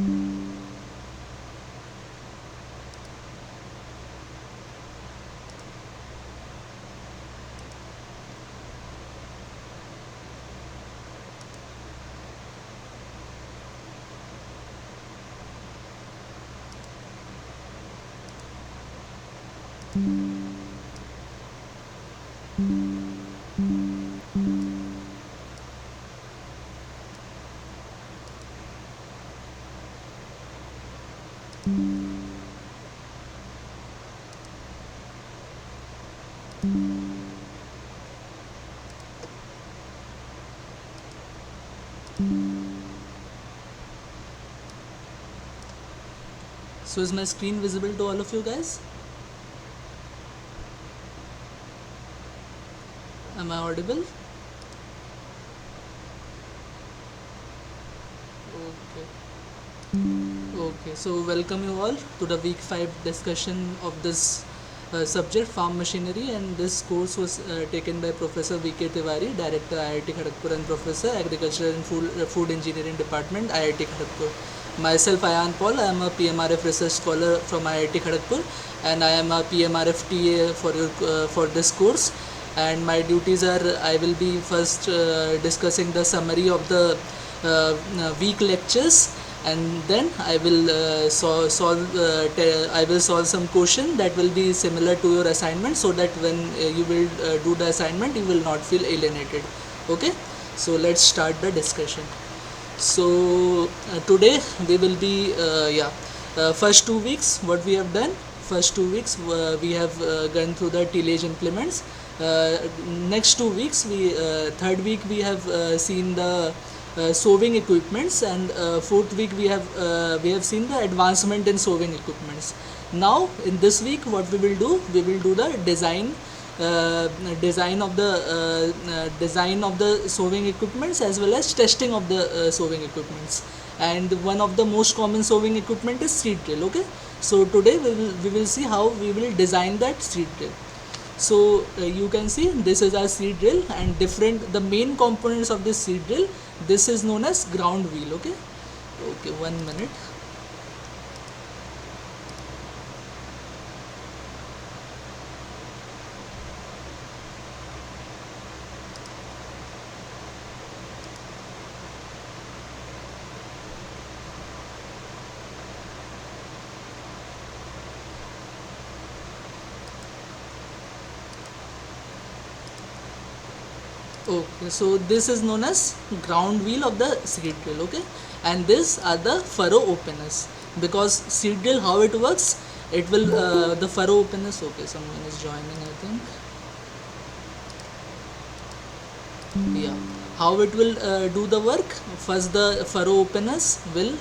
So is my screen visible to all of you guys? Am I audible? Okay. Okay, so welcome you all to the week 5 discussion of this subject, farm machinery, and this course was taken by Professor V.K. Tiwari, Director IIT Kharagpur, and Professor Agriculture and Food Engineering Department, IIT Kharagpur. Myself, Ayan Paul, I am a PMRF research scholar from IIT Kharagpur, and I am a PMRF TA for this course. And my duties are, I will be first discussing the summary of the week lectures, and then I will I will solve some question that will be similar to your assignment, so that when you will do the assignment, you will not feel alienated. Okay, so let's start the discussion. So today we will be first 2 weeks what we have done. First 2 weeks we have gone through the tillage implements. Next 2 weeks, we third week we have seen the sowing equipments, and fourth week we have seen the advancement in sowing equipments. Now in this week, what we will do the uh, design of the sowing equipments, as well as testing of the sowing equipments. And one of the most common sowing equipment is seed drill. Okay, so today we will see how we will design that seed drill. So you can see this is our seed drill, and different the main components of this seed drill. This is known as ground wheel. Okay, okay, 1 minute. Okay, so this is known as ground wheel of the seed drill. Okay, and these are the furrow openers, because seed drill, how it works, it will the furrow openers. Okay, someone is joining, I think. Yeah, how it will do the work. First, the furrow openers will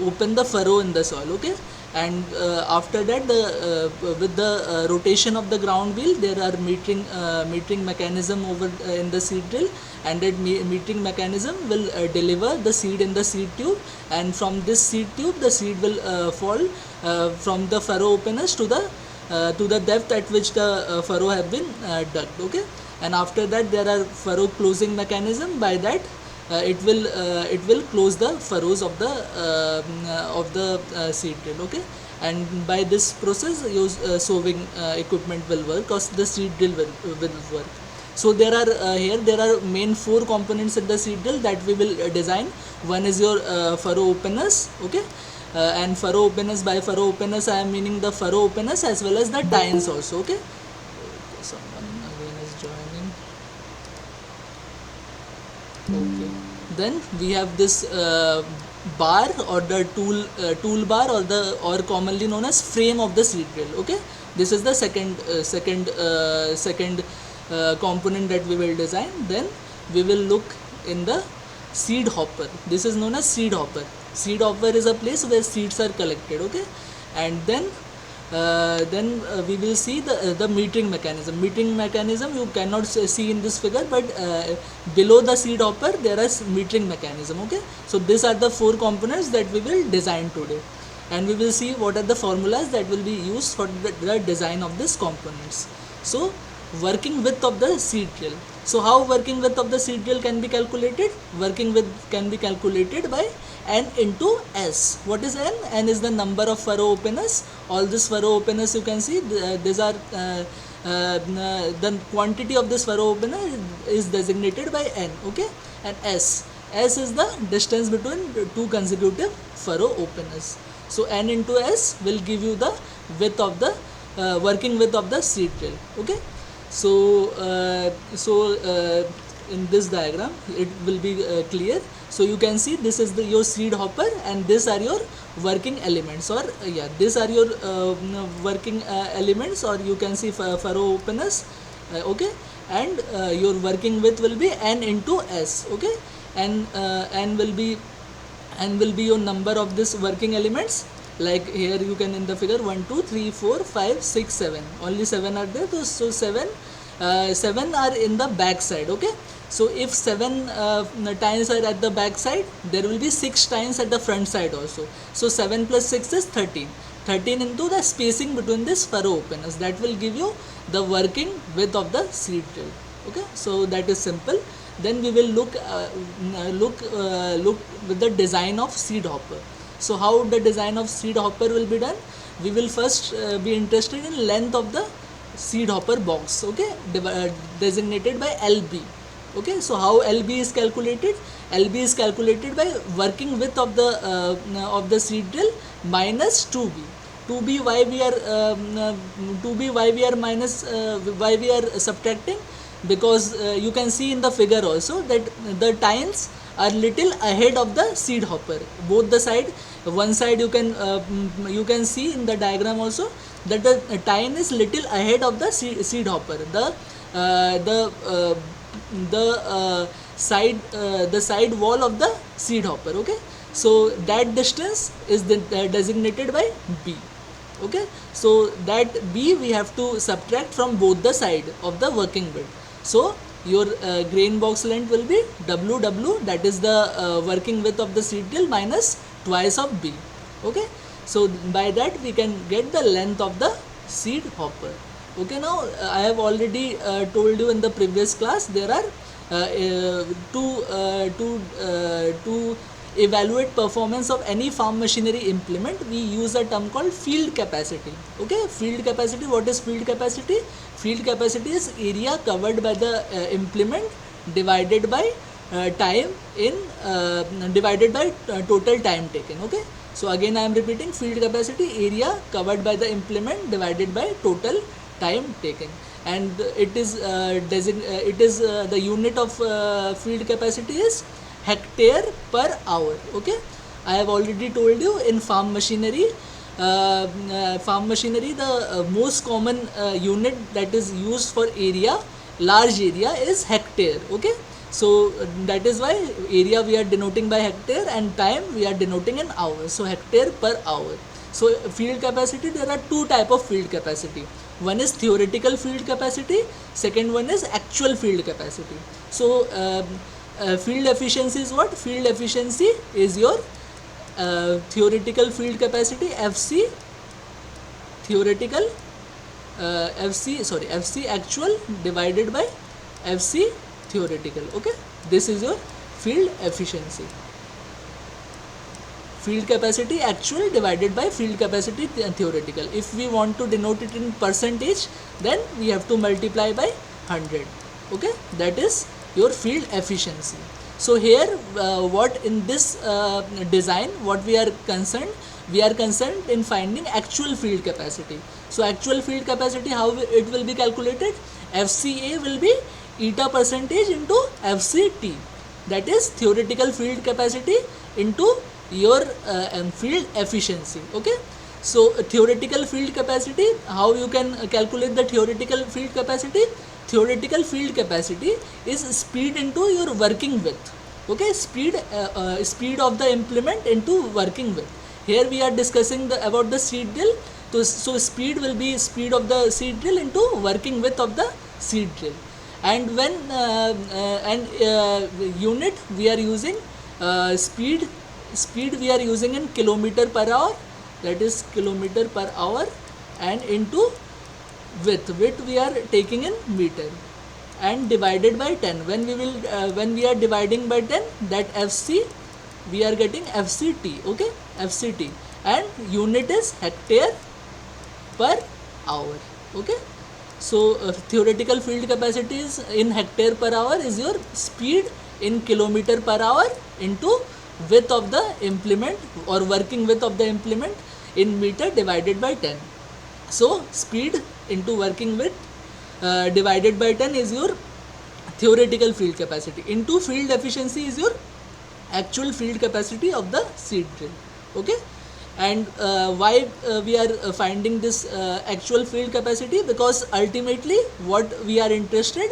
open the furrow in the soil. Okay, and after that, the with the rotation of the ground wheel, there are metering mechanism over in the seed drill, and that metering mechanism will deliver the seed in the seed tube, and from this seed tube, the seed will fall from the furrow openers to the depth at which the furrow have been dug. Okay, and after that, there are furrow closing mechanism. By that, it will close the furrows of the seed drill. Okay, and by this process, your sowing equipment will work, or the seed drill will work. So there are there are main four components in the seed drill that we will design. One is your furrow openers. Okay, and furrow openers, by furrow openers I am meaning the furrow openers as well as the tines also. Okay, someone again is joining. Okay, then we have this bar, or the tool bar, or commonly known as frame of the seed drill. Okay, this is the second component that we will design. Then we will look in the seed hopper. This is known as seed hopper. Seed hopper is a place where seeds are collected. Okay, and then we will see the metering mechanism. Metering mechanism you cannot see in this figure, but below the seed hopper there is metering mechanism. Okay, so these are the four components that we will design today, and we will see what are the formulas that will be used for the design of these components. So working width of the seed drill. So how working width of the seed drill can be calculated? Working width can be calculated by n into s. What is n? N is the number of furrow openers. All this furrow openers you can see, these are the quantity of this furrow opener is designated by n, okay, and s is the distance between two consecutive furrow openers. So n into s will give you the width of the working width of the seed drill, okay. So in this diagram it will be clear. So you can see this is your seed hopper, and these are your working elements, or these are your working elements, or you can see furrow openers, okay, and your working width will be n into s, okay, and n will be your number of this working elements. Like here you can in the figure 1 2 3 4 5 6 7, only 7 are there, so 7 are in the back side, okay. So if 7 tines are at the back side, there will be 6 tines at the front side also. So 7 plus 6 is 13 into the spacing between this furrow openers, that will give you the working width of the seed drill, okay. So that is simple. Then we will look with the design of seed hopper. So how the design of seed hopper will be done? We will first be interested in length of the seed hopper box, okay, designated by LB, okay. So how LB is calculated? LB is calculated by working width of the seed drill minus 2B. 2B why we are 2B why we are minus why we are subtracting? Because you can see in the figure also that the tines are little ahead of the seed hopper. Both the side, one side you can see in the diagram also that the tine is little ahead of the seed hopper. The side wall of the seed hopper, okay. So that distance is designated by B, okay. So that B we have to subtract from both the side of the working width. So your grain box length will be WW, that is the working width of the seed drill, minus twice of B, okay. So by that we can get the length of the seed hopper, okay. Now I have already told you in the previous class, there are to evaluate performance of any farm machinery implement, we use a term called field capacity, okay. Field capacity, what is field capacity? Field capacity is area covered by the implement divided by divided by total time taken, okay. So again I am repeating, field capacity, area covered by the implement divided by total time taken, and it is the unit of field capacity is hectare per hour, okay. I have already told you in farm machinery, the most common unit that is used for area, large area, is hectare, okay. So that is why area we are denoting by hectare and time we are denoting in hours. So hectare per hour. So field capacity, there are two type of field capacity. One is theoretical field capacity, second one is actual field capacity. So field efficiency is what? Field efficiency is your theoretical field capacity, FC theoretical, FC actual divided by FC theoretical, okay. This is your field efficiency. Field capacity actual divided by field capacity theoretical. If we want to denote it in percentage, then we have to multiply by 100, okay. That is your field efficiency. So here what in this design, what we are concerned in finding actual field capacity. So actual field capacity, how it will be calculated? FCA will be eta percentage into FCT, that is theoretical field capacity into your field efficiency, okay. So theoretical field capacity, how you can calculate the theoretical field capacity? Theoretical field capacity is speed into your working width, okay. Speed of the implement into working width. Here we are discussing about the seed drill. So speed will be speed of the seed drill into working width of the seed drill. And when unit we are using speed we are using in kilometer per hour, that is kilometer per hour, and into width we are taking in meter and divided by 10. When we are dividing by 10, that fc we are getting fct. Okay, fct, and unit is hectare per hour. Okay, so theoretical field capacity is in hectare per hour is your speed in kilometer per hour into width of the implement or working width of the implement in meter divided by 10. So speed into working width divided by 10 is your theoretical field capacity, into field efficiency is your actual field capacity of the seed drill. Okay, and why we are finding this actual field capacity? Because ultimately what we are interested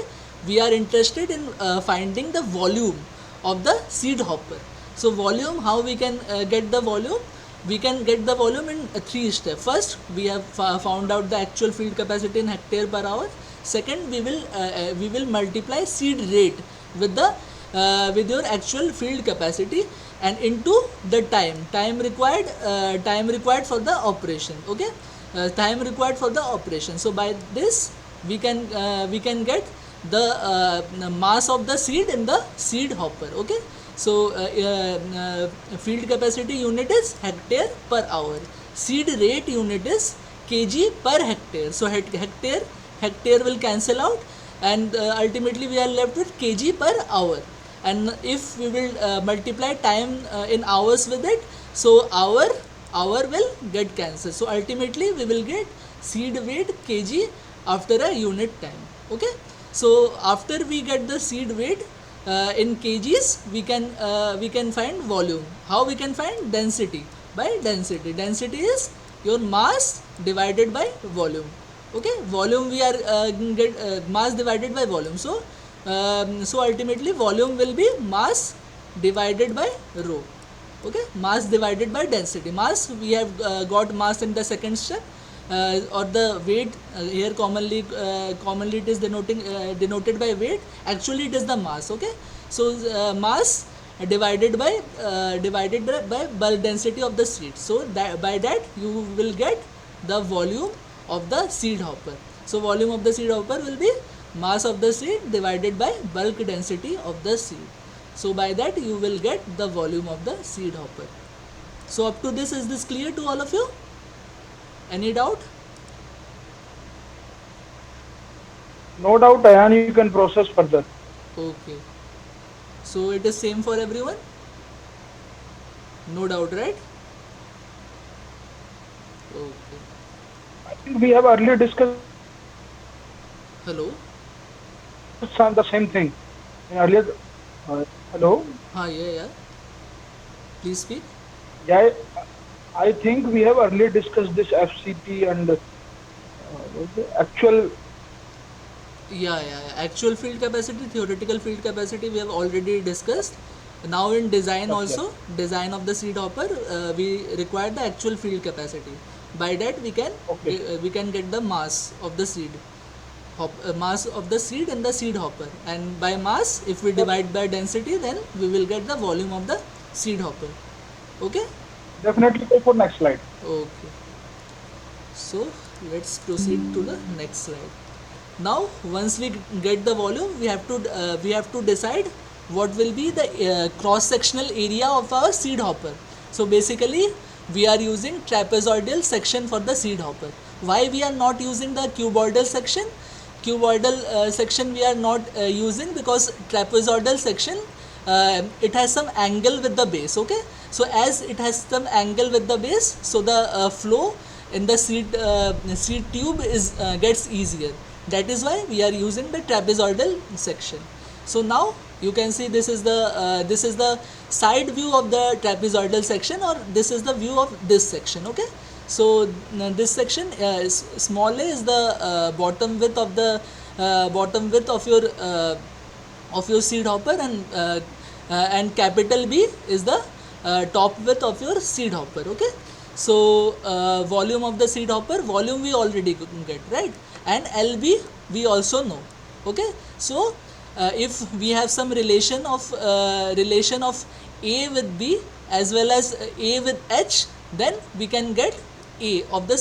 in finding the volume of the seed hopper. So volume, how we can get the volume? We can get the volume in 3 steps. First, we have found out the actual field capacity in hectare per hour. Second, we will multiply seed rate with the with your actual field capacity and into the time required for the operation. Okay, time required for the operation. So by this we can get the mass of the seed in the seed hopper. Okay, so field capacity unit is hectare per hour, seed rate unit is kg per hectare. So hectare will cancel out, and ultimately we are left with kg per hour. And if we will multiply time in hours with it, so hour will get cancelled. So ultimately we will get seed weight kg after a unit time. Okay, so after we get the seed weight in kgs, we can find volume. How we can find? Density. By density. Density is your mass divided by volume. Okay, volume we are get mass divided by volume. So so ultimately volume will be mass divided by rho. Okay, mass divided by density. Mass, we have got mass in the second step, or the weight here commonly it is denoted by weight. Actually it is the mass. Okay, so mass divided by bulk density of the seed. So that by that you will get the volume of the seed hopper. So volume of the seed hopper will be mass of the seed divided by bulk density of the seed. So by that you will get the volume of the seed hopper. So up to this, is this clear to all of you? Any doubt? No doubt, Ayan, you can process further. Okay. So it is same for everyone? No doubt, right? Okay. I think we have earlier discussed Hello? the same thing. In earlier, hello? Yeah. Please speak. Yeah, I think we have earlier discussed this FCT and what's the actual. Yeah. Actual field capacity, theoretical field capacity we have already discussed. Now in design Yes, yes. also, design of the seed hopper, we require the actual field capacity. By that Okay, we can get the mass of the seed, mass of the seed in the seed hopper, and by mass, if we Def- divide by density, then we will get the volume of the seed hopper. Okay. definitely go for next slide. Okay, so let's proceed to the next slide. Now once we get the volume, we have to decide what will be the cross sectional area of our seed hopper. So basically we are using trapezoidal section for the seed hopper. Why we are not using the cuboidal section? Cuboidal section we are not using because trapezoidal section, it has some angle with the base. Okay, so as it has some angle with the base, so the flow in the seed tube is gets easier. That is why we are using the trapezoidal section. So now you can see this is the side view of the trapezoidal section, or this is the view of this section. Okay, so this section, small a is the bottom width of your seed hopper, and capital B is the top width of your seed hopper. Okay, so volume of the seed hopper, volume we already get, right, and LB we also know. Okay, so if we have some relation of A with B as well as A with H, then we can get A of the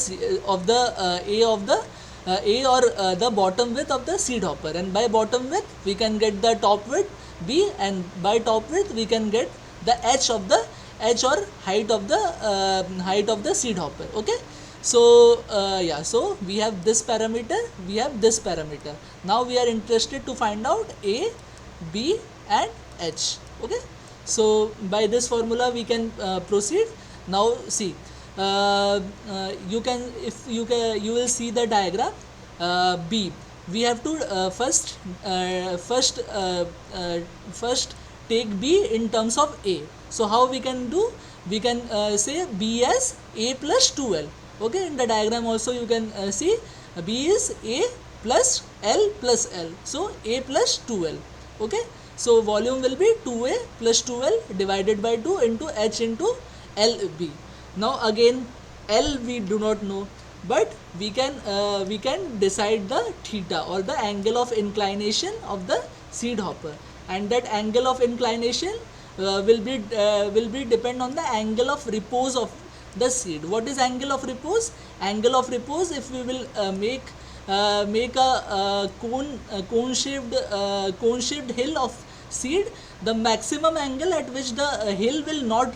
A or the bottom width of the seed hopper, and by bottom width we can get the top width B, and by top width we can get the h of the h or height of the seed hopper. Okay, so yeah, so we have this parameter, we have this parameter. Now we are interested to find out A, B and H. Okay, so by this formula we can proceed. Now see, you can, if you can, you will see the diagram. B, we have to first take B in terms of A. So how we can do? We can say B as A plus 2L. Okay, in the diagram also you can see B is A plus L plus L. So A plus 2L. Okay, so volume will be 2A plus 2L divided by 2 into H into LB. Now again, L we do not know, but we can decide the theta or the angle of inclination of the seed hopper, and that angle of inclination will be depend on the angle of repose of the seed. What is angle of repose? Angle of repose, if we will make a cone shaped hill of seed, the maximum angle at which the hill will not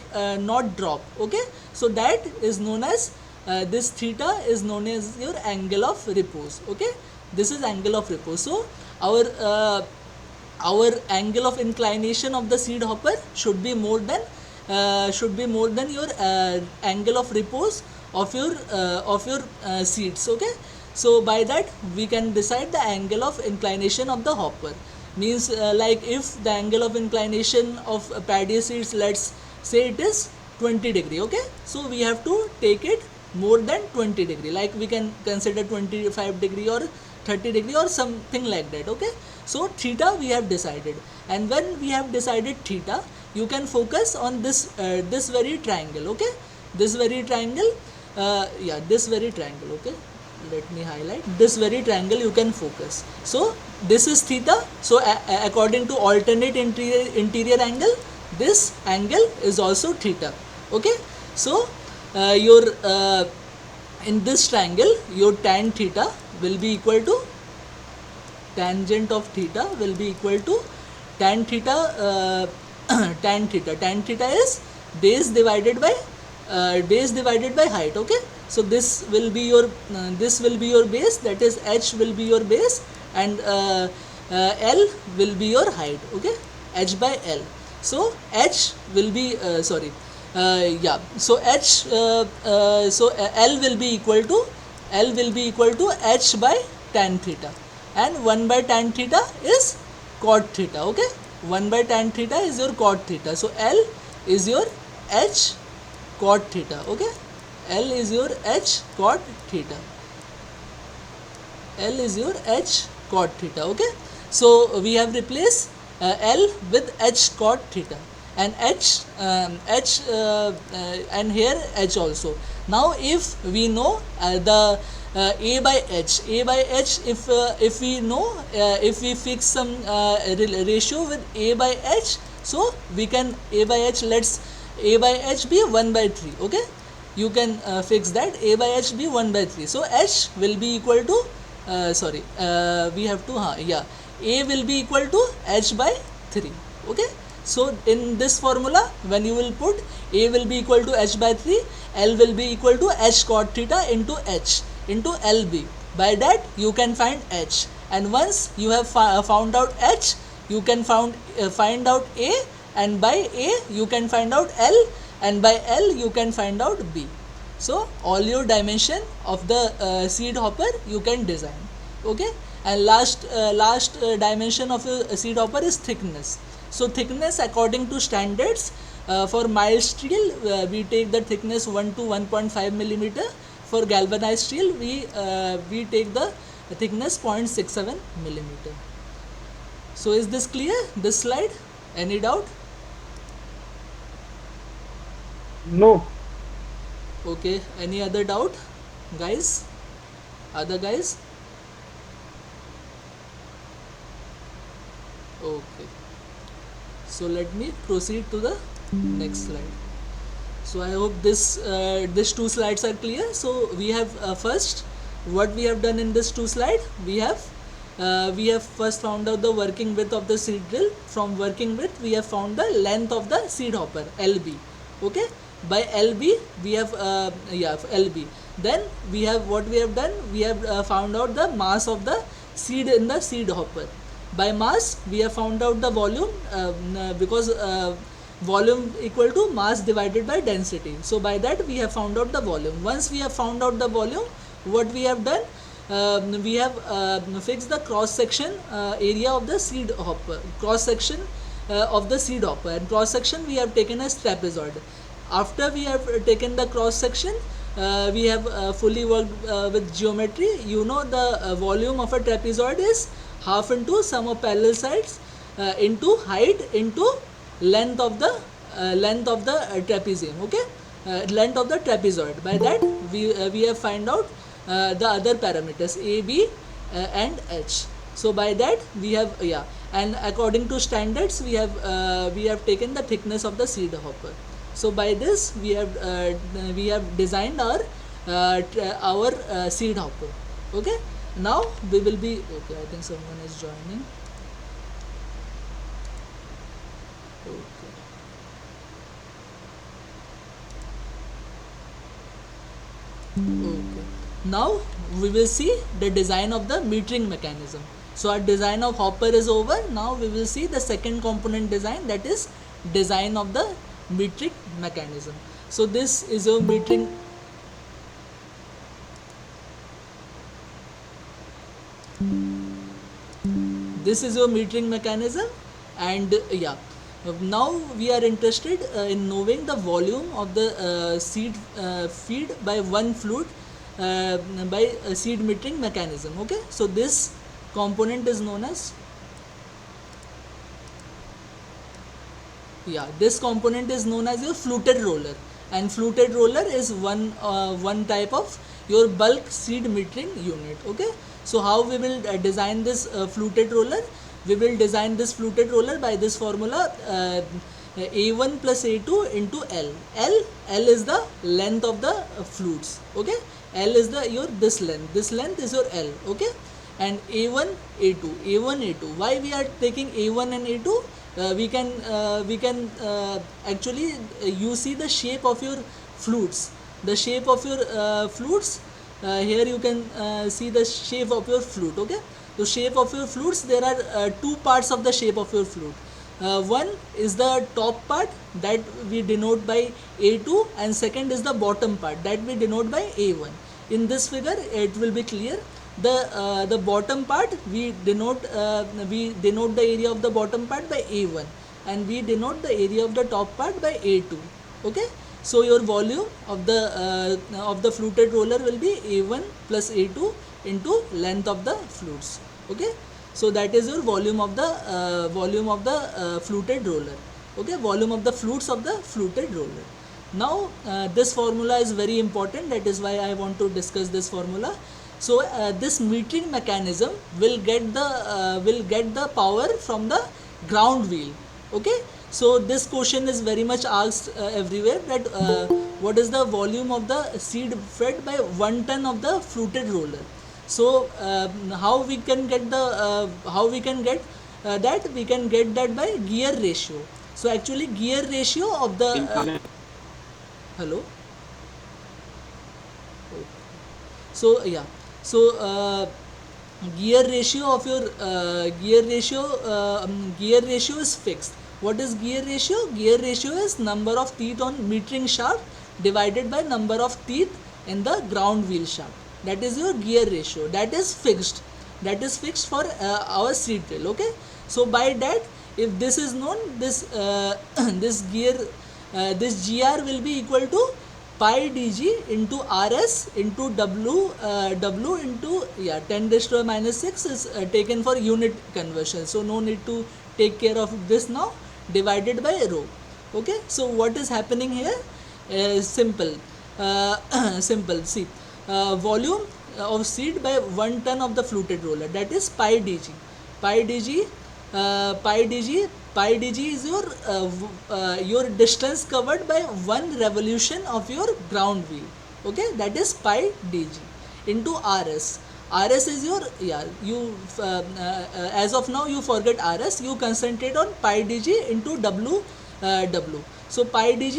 drop. Okay, so that is known as this theta is known as your angle of repose. Okay, this is angle of repose. So our angle of inclination of the seed hopper should be more than your angle of repose of your seeds. Okay, so by that we can decide the angle of inclination of the hopper. Means like if the angle of inclination of paddy seeds, let's say it is 20 degree. Okay, so we have to take it more than 20 degree, like we can consider 25 degree or 30 degree or something like that. Okay, so theta we have decided, and when we have decided theta, you can focus on this very triangle. Okay, this very triangle, yeah, this very triangle. Okay, let me highlight this very triangle, you can focus. So this is theta. So according to alternate interior angle, this angle is also theta. Okay, so your in this triangle, your tan theta will be equal to tangent of theta will be equal to tan theta tan theta is base divided by height. Okay, so this will be your base, that is h will be your base, and L will be your height. Okay, h by L. So h will be yeah, so L will be equal to h by tan theta, and 1 by tan theta is cot theta. Okay, 1 by tan theta is your cot theta. So L is your h cot theta. Okay, L is your h cot theta. L is your h cot theta. Okay, so we have replaced L with h cot theta, and and here h also. Now if we know the a by h, if we know, if we fix some ratio with a by h, so we can a by h, let's a by h be 1 by 3. Okay, you can fix that a by h be 1 by 3. So h will be equal to we have to yeah, a will be equal to h by 3. Okay, so in this formula, when you will put a will be equal to h by 3, L will be equal to h cot theta into h into LB. By that you can find h, and once you have found out h, you can find out a, and by a you can find out L, and by L you can find out B. So all your dimension of the seed hopper you can design. Okay, and last dimension of your seed hopper is thickness. So thickness, according to standards, for mild steel we take the thickness 1 to 1.5 millimeter. For galvanized steel we take the thickness 0.67 millimeter. So is this clear, this slide? Any doubt? No. Okay, any other doubt, guys? Other guys? Okay, so let me proceed to the next slide. So I hope these two slides are clear. So we have first what we have done in this two slide, we have first found out the working width of the seed drill. From working width we have found the length of the seed hopper, LB. Okay, by LB we have LB. Then we have, what we have done, we have found out the mass of the seed in the seed hopper. By mass we have found out the volume, because volume equal to mass divided by density. So by that we have found out the volume. Once we have found out the volume, what we have done, we have fixed the cross section area of the seed hopper, cross section of the seed hopper, and cross section we have taken as trapezoid. After we have taken the cross section, we have fully worked with geometry. You know the volume of a trapezoid is half into sum of parallel sides into height into length of the trapezium. Okay, length of the trapezoid. By that we have find out the other parameters A, B and H. So by that we have, and according to standards we have taken the thickness of the seed hopper. So by this we have designed our seed hopper. Okay, now we will be, okay, I think someone is joining. Okay. Okay. Now we will see the design of the metering mechanism. So our design of hopper is over. Now we will see the second component design, that is design of the metering mechanism. So this is your metering. This is your metering mechanism, and now we are interested in knowing the volume of the seed feed by one fluid by a seed metering mechanism. Okay, so this component is known as, this component is known as your fluted roller, and fluted roller is one type of your bulk seed metering unit. Okay, so how we will design this fluted roller? We will design this fluted roller by this formula, A1 plus A2 into L. L is the length of the flutes. Okay, L is the your this length is your L. Okay, and A1 A2. Why we are taking A1 and A2? We can actually you see the shape of your flutes. The shape of your flutes, here you can see the shape of your flute. Okay, the shape of your flutes, there are two parts of the shape of your flute. One is the top part, that we denote by A2, and second is the bottom part, that we denote by A1. In this figure it will be clear. The bottom part we denote the area of the bottom part by A1, and we denote the area of the top part by A2. Okay, so your volume of the fluted roller will be A1 plus A2 into length of the flutes. Okay, so that is your volume of the fluted roller. Okay, volume of the flutes of the fluted roller. Now this formula is very important, that is why I want to discuss this formula. So this metering mechanism will get the power from the ground wheel. Okay, so this question is very much asked everywhere, that what is the volume of the seed fed by 1 ton of the fluted roller. So how we can get that? We can get that by gear ratio. So actually gear ratio of the hello. So gear ratio of your gear ratio is fixed. What is gear ratio? Gear ratio is number of teeth on metering shaft divided by number of teeth in the ground wheel shaft. That is your gear ratio. That is fixed. That is fixed for our seed drill. Okay. So by that, if this is known, this this GR will be equal to pi dg into rs into w into 10 raised to minus 6 is taken for unit conversion. So no need to take care of this now. Divided by rho. Okay. So what is happening here? Simple. See. Volume of seed by 1 ton of the fluted roller, that is pi dg. Pi dg is your distance covered by one revolution of your ground wheel. Okay, that is pi dg. into rs. Rs is your, yeah, you as of now you forget rs, you concentrate on pi dg into w. So pi dg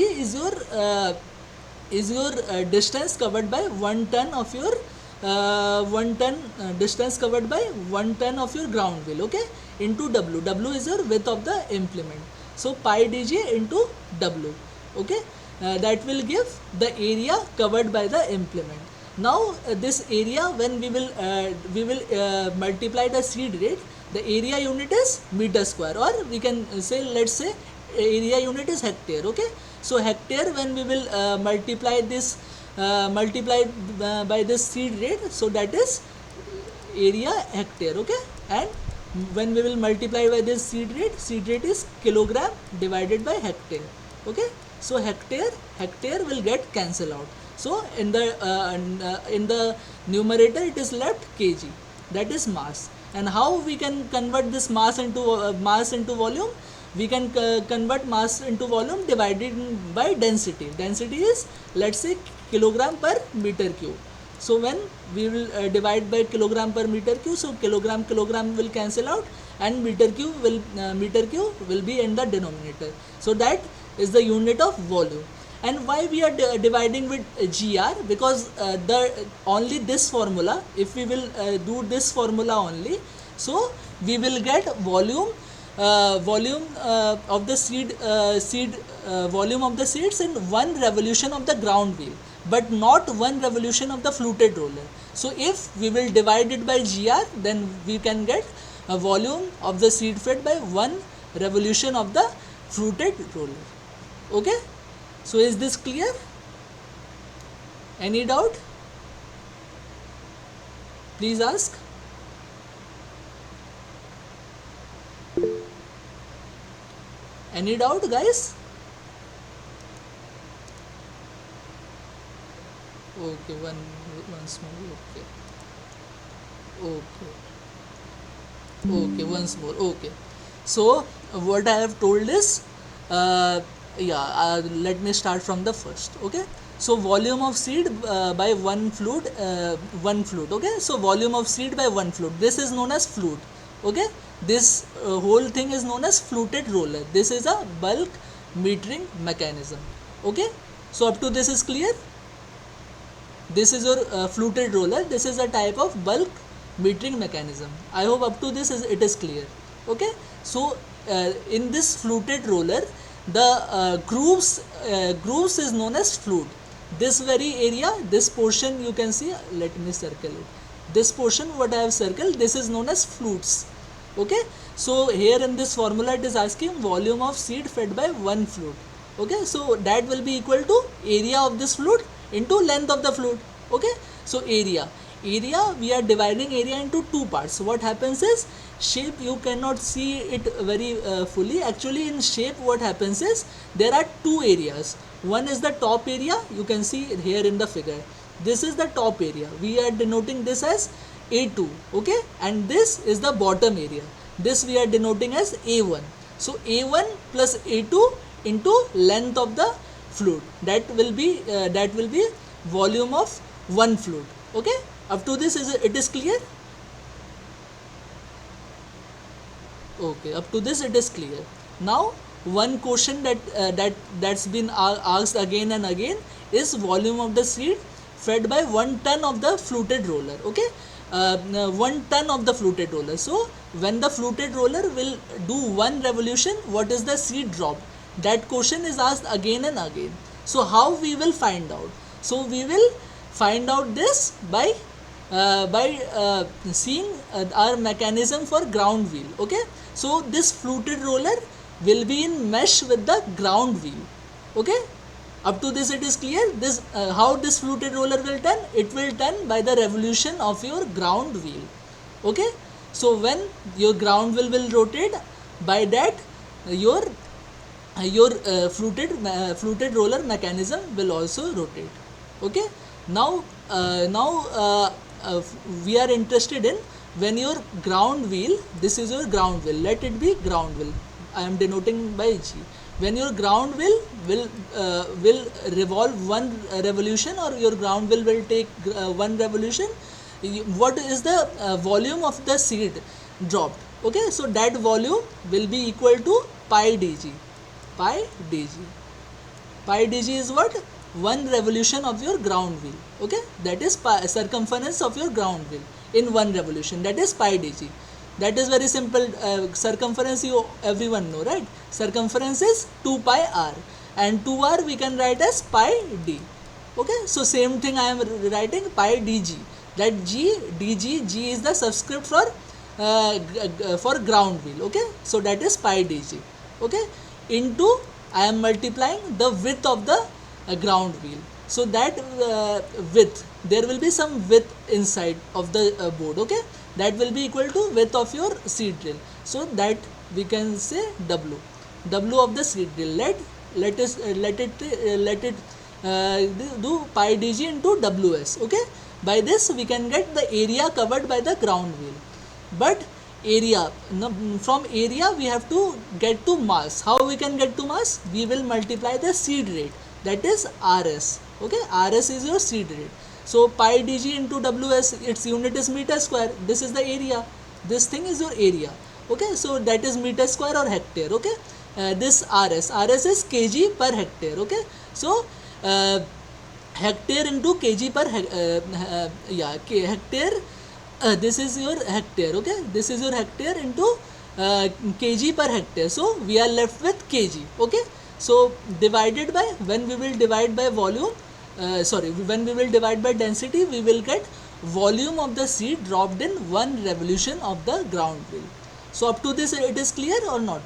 is your distance covered by 1 ton of your 1 ton distance covered by 1 ton of your ground wheel, okay, into w is your width of the implement. So pi dg into w, okay, that will give the area covered by the implement. Now this area, when we will multiply the seed rate, the area unit is meter square, or we can say, let's say area unit is hectare, okay. So hectare, when we will multiply by this seed rate, so that is area hectare, okay. And when we will multiply by this seed rate is kilogram divided by hectare, okay. So hectare will get cancel out. So in the numerator it is left kg, that is mass. And how we can convert this mass into volume? We can convert mass into volume divided by density. Density is, let's say, kilogram per meter cube. So when we will divide by kilogram per meter cube, so kilogram will cancel out, and meter cube will be in the denominator. So that is the unit of volume. And why we are dividing with gr? Because the only this formula, if we will do this formula only, so we will get volume of the volume of the seeds in one revolution of the ground wheel, but not one revolution of the fluted roller. So if we will divide it by gr, then we can get a volume of the seed fed by one revolution of the fluted roller, okay. So is this clear? Any doubt? Please ask. Any doubt, guys? Okay, once more. Okay, once more. Okay. So what I have told is, let me start from the first, okay. So volume of seed by one flute, okay. So volume of seed by one flute, this is known as flute, okay. This whole thing is known as fluted roller. This is a bulk metering mechanism, okay. So up to this is clear. This is your fluted roller. This is a type of bulk metering mechanism. I hope up to this it is clear, okay. So in this fluted roller, the grooves is known as flute. This very area, this portion you can see, let me circle it. This portion what I have circled, this is known as flutes, okay. So here in this formula it is asking volume of seed fed by one flute, okay. So that will be equal to area of this flute into length of the flute, okay. So area, we are dividing area into two parts. What happens is, shape you cannot see it very fully. Actually in shape what happens is, there are two areas. One is the top area, you can see here in the figure. This is the top area, we are denoting this as A2, okay. And this is the bottom area, this we are denoting as A1. So A1 plus A2 into length of the flute, that will be volume of one flute, okay. Up to this it is clear? Okay, up to this it is clear. Now one question that's been asked again and again is volume of the seed fed by 1 ton of the fluted roller, okay. 1 ton of the fluted roller. So when the fluted roller will do one revolution, what is the seed drop? That question is asked again and again. So how we will find out? So we will find out this by seeing our mechanism for ground wheel, okay. So this fluted roller will be in mesh with the ground wheel, okay. Up to this it is clear. This how this fluted roller will turn? It will turn by the revolution of your ground wheel, okay. So when your ground wheel will rotate, by that your fluted roller mechanism will also rotate, okay. Now we are interested in when your ground wheel, this is your ground wheel, let it be ground wheel, I am denoting by G. when your ground will revolve one revolution, or your ground will take one revolution, what is the volume of the seed dropped? Okay, so that volume will be equal to pi dg. pi dg pi dg is what? One revolution of your ground wheel. Okay, that is circumference of your ground wheel in one revolution, that is pi dg. That is very simple. Circumference you everyone know, right? Circumference is 2 pi r, and 2r we can write as pi d. Okay, so same thing I am writing pi dg, that g dg, g is the subscript for ground wheel. Okay, so that is pi dg. Okay, into I am multiplying the width of the ground wheel. So that width, there will be some width inside of the board. Okay, that will be equal to width of your seed drill. So that we can say w of the seed drill. Let it do pi dg into ws. Okay, by this we can get the area covered by the ground wheel. But area, from area we have to get to mass. How we can get to mass? We will multiply the seed rate, that is rs. Okay, rs is your seed rate. So pi dg into ws, its unit is meter square. This is the area, this thing is your area. Okay, so that is meter square or hectare. Okay, this rs is kg per hectare. Okay, so hectare into kg per hectare, this is your hectare. Okay, this is your hectare into kg per hectare. So we are left with kg. Okay, so divided by, when we will divide by volume, when we will divide by density, we will get volume of the seed dropped in one revolution of the ground wheel. So up to this it is clear or not?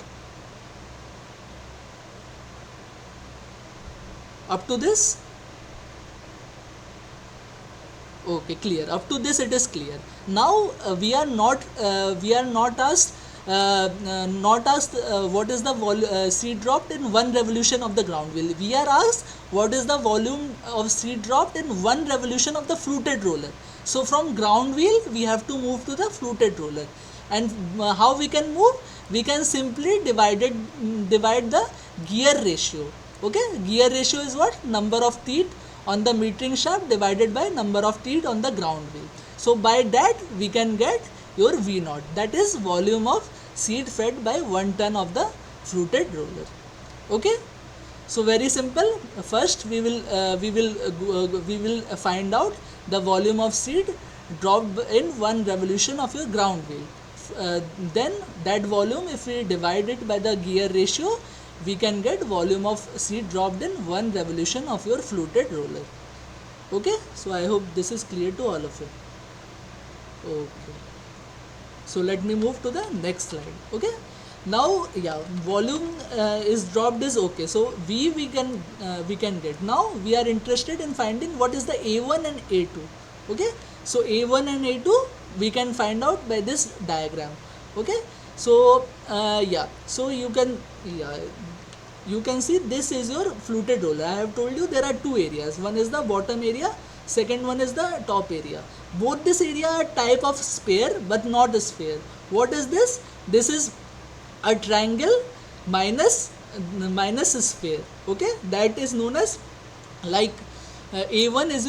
Up to this? Okay, clear. Up to this it is clear. Now we are not asked what is the seed dropped in one revolution of the ground wheel. We are asked what is the volume of seed dropped in one revolution of the fluted roller. So from ground wheel we have to move to the fluted roller. And how we can move? We can simply divide the gear ratio. Okay, gear ratio is what? Number of teeth on the metering shaft divided by number of teeth on the ground wheel. So by that we can get your V naught, that is volume of seed fed by 1 ton of the fluted roller. Okay, so very simple. First we will find out the volume of seed dropped in one revolution of your ground wheel. Then that volume, if we divide it by the gear ratio, we can get volume of seed dropped in one revolution of your fluted roller. Okay, so I hope this is clear to all of you. Okay, so let me move to the next slide. Okay, now volume is dropped is okay. So we can get. Now we are interested in finding what is the A1 and A2. Okay, so A1 and A2 we can find out by this diagram. Okay, so so you can see this is your fluted roller. I have told you there are two areas. One is the bottom area, second one is the top area. Both this area are type of sphere but not a sphere. What is this? This is a triangle minus a sphere. Okay, that is known as, like, A1 is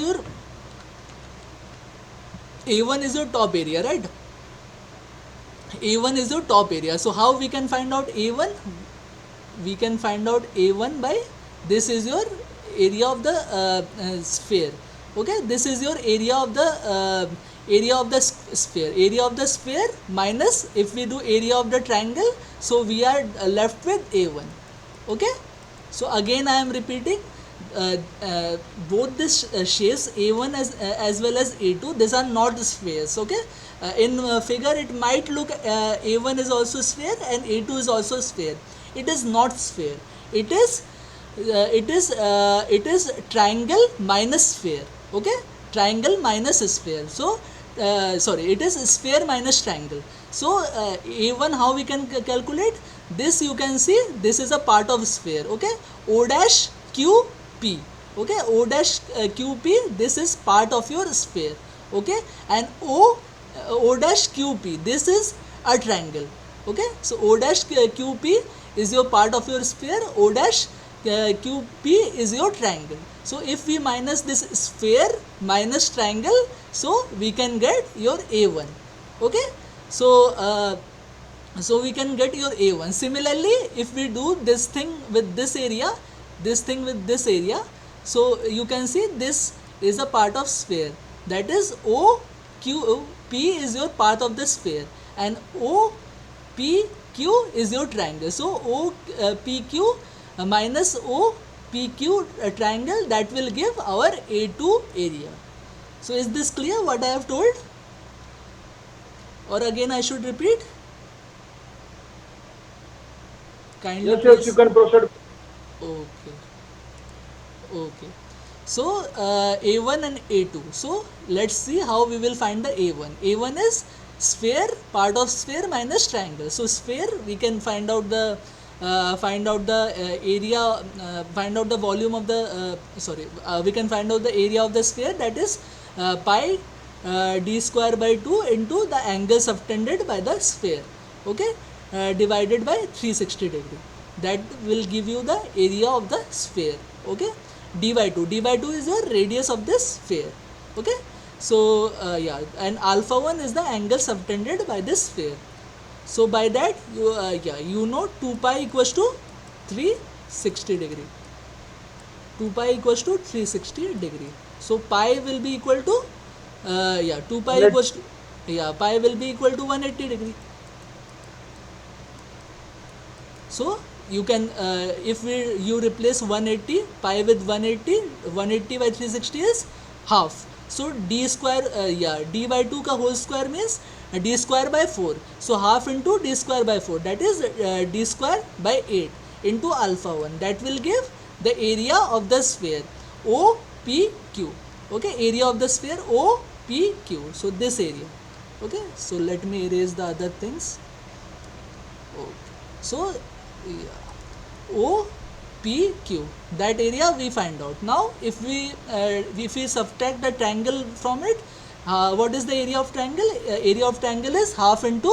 your top area, right? A1 is your top area. So how we can find out A1? We can find out A1 by, this is your area of the sphere. Okay, this is your area of the sphere. Area of the sphere minus, if we do area of the triangle, so we are left with A1. Okay, so again I am repeating, both this shapes A1 as well as A2, these are not spheres. Okay, in figure it might look A1 is also sphere and A2 is also sphere. It is not sphere. It is triangle minus sphere. Okay, triangle minus sphere. So it is sphere minus triangle. So A1, how we can calculate this? You can see this is a part of sphere. Okay, O dash Q P. Okay, O dash Q P, this is part of your sphere. Okay, and O dash Q P, this is a triangle. Okay, so O dash Q P is your part of your sphere, O dash QP is your triangle. So if we minus this sphere minus triangle, so we can get your A1. Okay, so so we can get your A1. Similarly, if we do this thing with this area, this thing with this area, so you can see this is a part of sphere, that is OQP is your part of the sphere, and OPQ is your triangle. So OPQ minus OPQ triangle, that will give our A2 area. So is this clear what I have told, or again I should repeat? Kindly Yes, yes, you please. can proceed. Okay. Okay. So A1 and A2. So let's see how we will find the A1. A1 is sphere, part of sphere minus triangle. So sphere, we can find out the area, find out the volume of the we can find out the area of the sphere, that is pi d square by 2 into the angle subtended by the sphere. Okay, divided by 360 degree. That will give you the area of the sphere. Okay, d by 2 is your radius of this sphere. Okay, so yeah, and alpha 1 is the angle subtended by this sphere. So by that you know 2 pi equals to 360 degree. 2 pi equals to 360 degree. So pi will be equal to 2 pi Let equals to, pi will be equal to 180 degree. So you can if you replace 180 pi with 180, 180 by 360 is half. So d square d by 2 ka whole square means d square by 4. So half into d square by 4, that is d square by 8 into alpha 1. That will give the area of the sphere OPQ. Okay, area of the sphere OPQ. So this area. Okay, so let me erase the other things. Okay. So OPQ, that area we find out. Now if we subtract the triangle from it, what is the area of triangle? Area of triangle is half into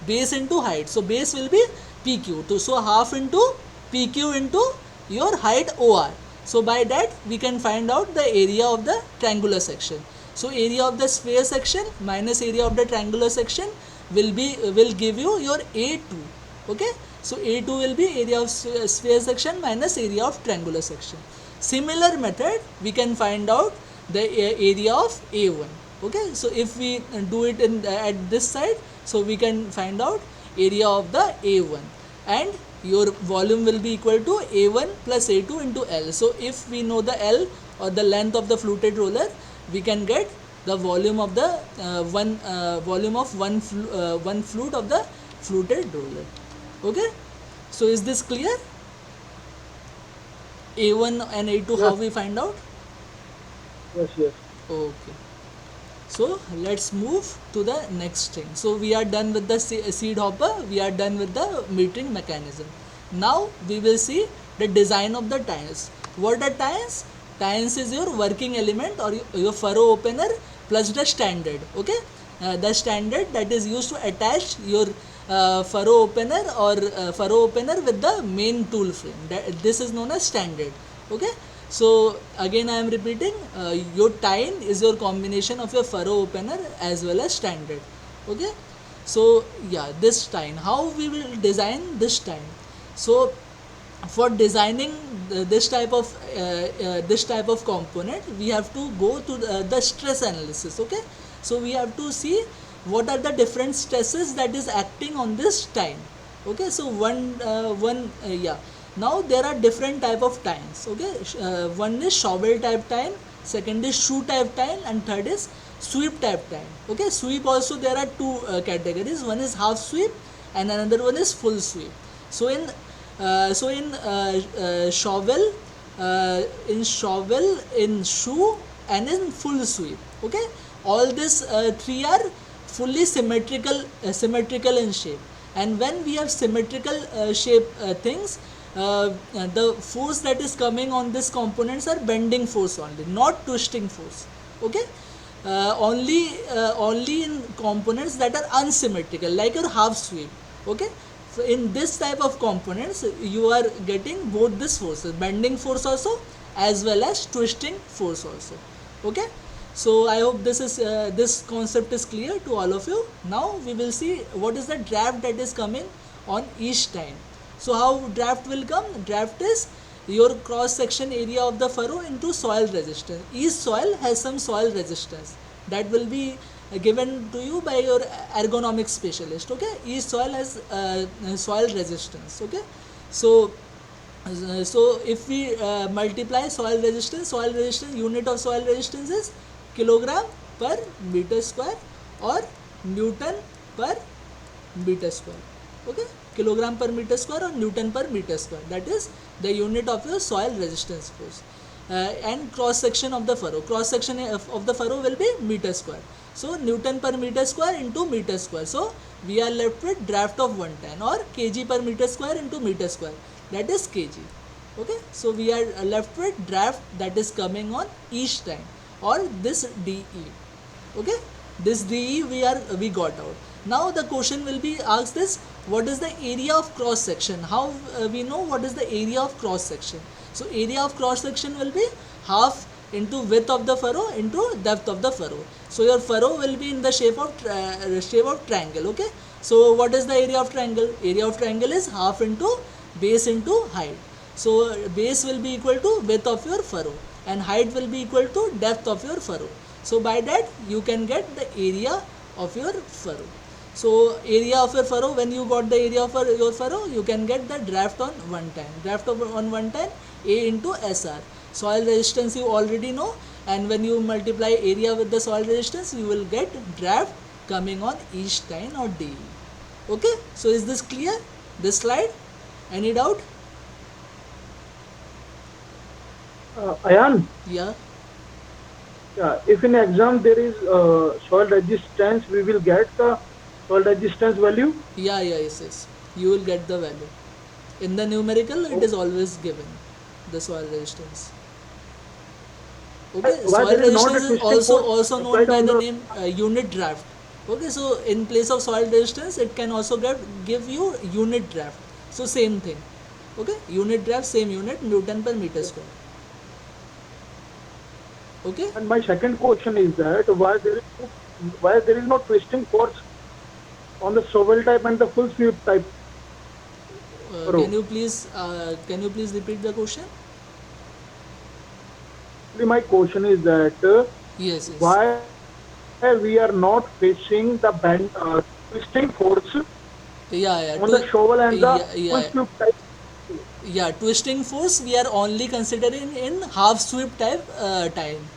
base into height. So base will be PQ. So half into PQ into your height OR. So by that we can find out the area of the triangular section. So area of the sphere section minus area of the triangular section will give you your A2. Okay, so A2 will be area of sphere section minus area of triangular section. Similar method we can find out the area of A1. Okay, so if we do it in at this side, so we can find out area of the A1, and your volume will be equal to A1 plus A2 into L. So if we know the L, or the length of the fluted roller, we can get the volume of the one flute of the fluted roller. Okay, so is this clear? A1 and A2, how yes, we find out? yes, yes. Okay, so let's move to the next thing. So we are done with the seed hopper, we are done with the metering mechanism. Now we will see the design of the tines. What are tines? Tines is your working element, or your furrow opener plus the standard. Okay, the standard that is used to attach your furrow opener, or furrow opener with the main tool frame. This is known as standard. Okay, so again I am repeating, your tine is your combination of your furrow opener as well as standard. Okay, so yeah, this tine, how we will design this tine? So for designing this type of component, we have to go to the stress analysis. Okay, so we have to see what are the different stresses that is acting on this tine. Okay, so now there are different type of tines. Okay, one is shovel type tine, second is shoe type tine, and third is sweep type tine. Okay, sweep also there are two categories. One is half sweep and another one is full sweep. So in shovel, in shoe, and in full sweep. Okay, all these three are fully symmetrical in shape. And when we have symmetrical shape things, the force that is coming on these components are bending force only, not twisting force. Okay, only in components that are unsymmetrical, like your half sweep. Okay, So in this type of components, you are getting both these forces, bending force also as well as twisting force also. Okay. So I hope this concept is clear to all of you. Now we will see what is the draft that is coming on each time. So how draft will come? Draft is your cross section area of the furrow into soil resistance. Each soil has some soil resistance that will be given to you by your ergonomic specialist. Okay, each soil has soil resistance. Okay, so so if we multiply soil resistance, unit of soil resistance is kilogram per meter square or Newton per meter square. Okay, kilogram per meter square or Newton per meter square, that is the unit of your soil resistance force. And cross section of the furrow, cross section of the furrow will be meter square, so Newton per meter square into meter square. So we are left with draft of 110 or kg per meter square into meter square, that is kg. Okay, so we are left with draft that is coming on each time, or this de. Okay, this de we got out. Now the question will be asked is, what is the area of cross section? How we know what is the area of cross section? So area of cross section will be half into width of the furrow into depth of the furrow. So your furrow will be in the shape of triangle. Okay, so what is the area of triangle? Area of triangle is half into base into height. So base will be equal to width of your furrow and height will be equal to depth of your furrow. So by that you can get the area of your furrow. So area of your furrow, when you got the area of your furrow, you can get the draft on 110. Draft on 110 A into SR. Soil resistance you already know, and when you multiply area with the soil resistance, you will get draft coming on each time or DE. Okay, so is this clear? This slide? Any doubt? Ayan, Yeah. yeah, if in exam there is soil resistance, we will get the soil resistance value. Yeah, yes. You will get the value. In the numerical, it is always given, the soil resistance. Okay, Why soil there is not a resistance is twisting also force known applied by on the the. name unit draft. Okay, so in place of soil resistance, it can also give you unit draft. So same thing. Okay, unit draft, same unit, Newton per meter square. Okay, And my second question is that why there is no twisting force on the shovel type and the full sweep type can row? you please repeat the question? Actually, my question is that Yes. why we are not facing the twisting force Yeah. on the shovel and the Yeah, full yeah. sweep type. Yeah, twisting force we are only considering in half sweep type time,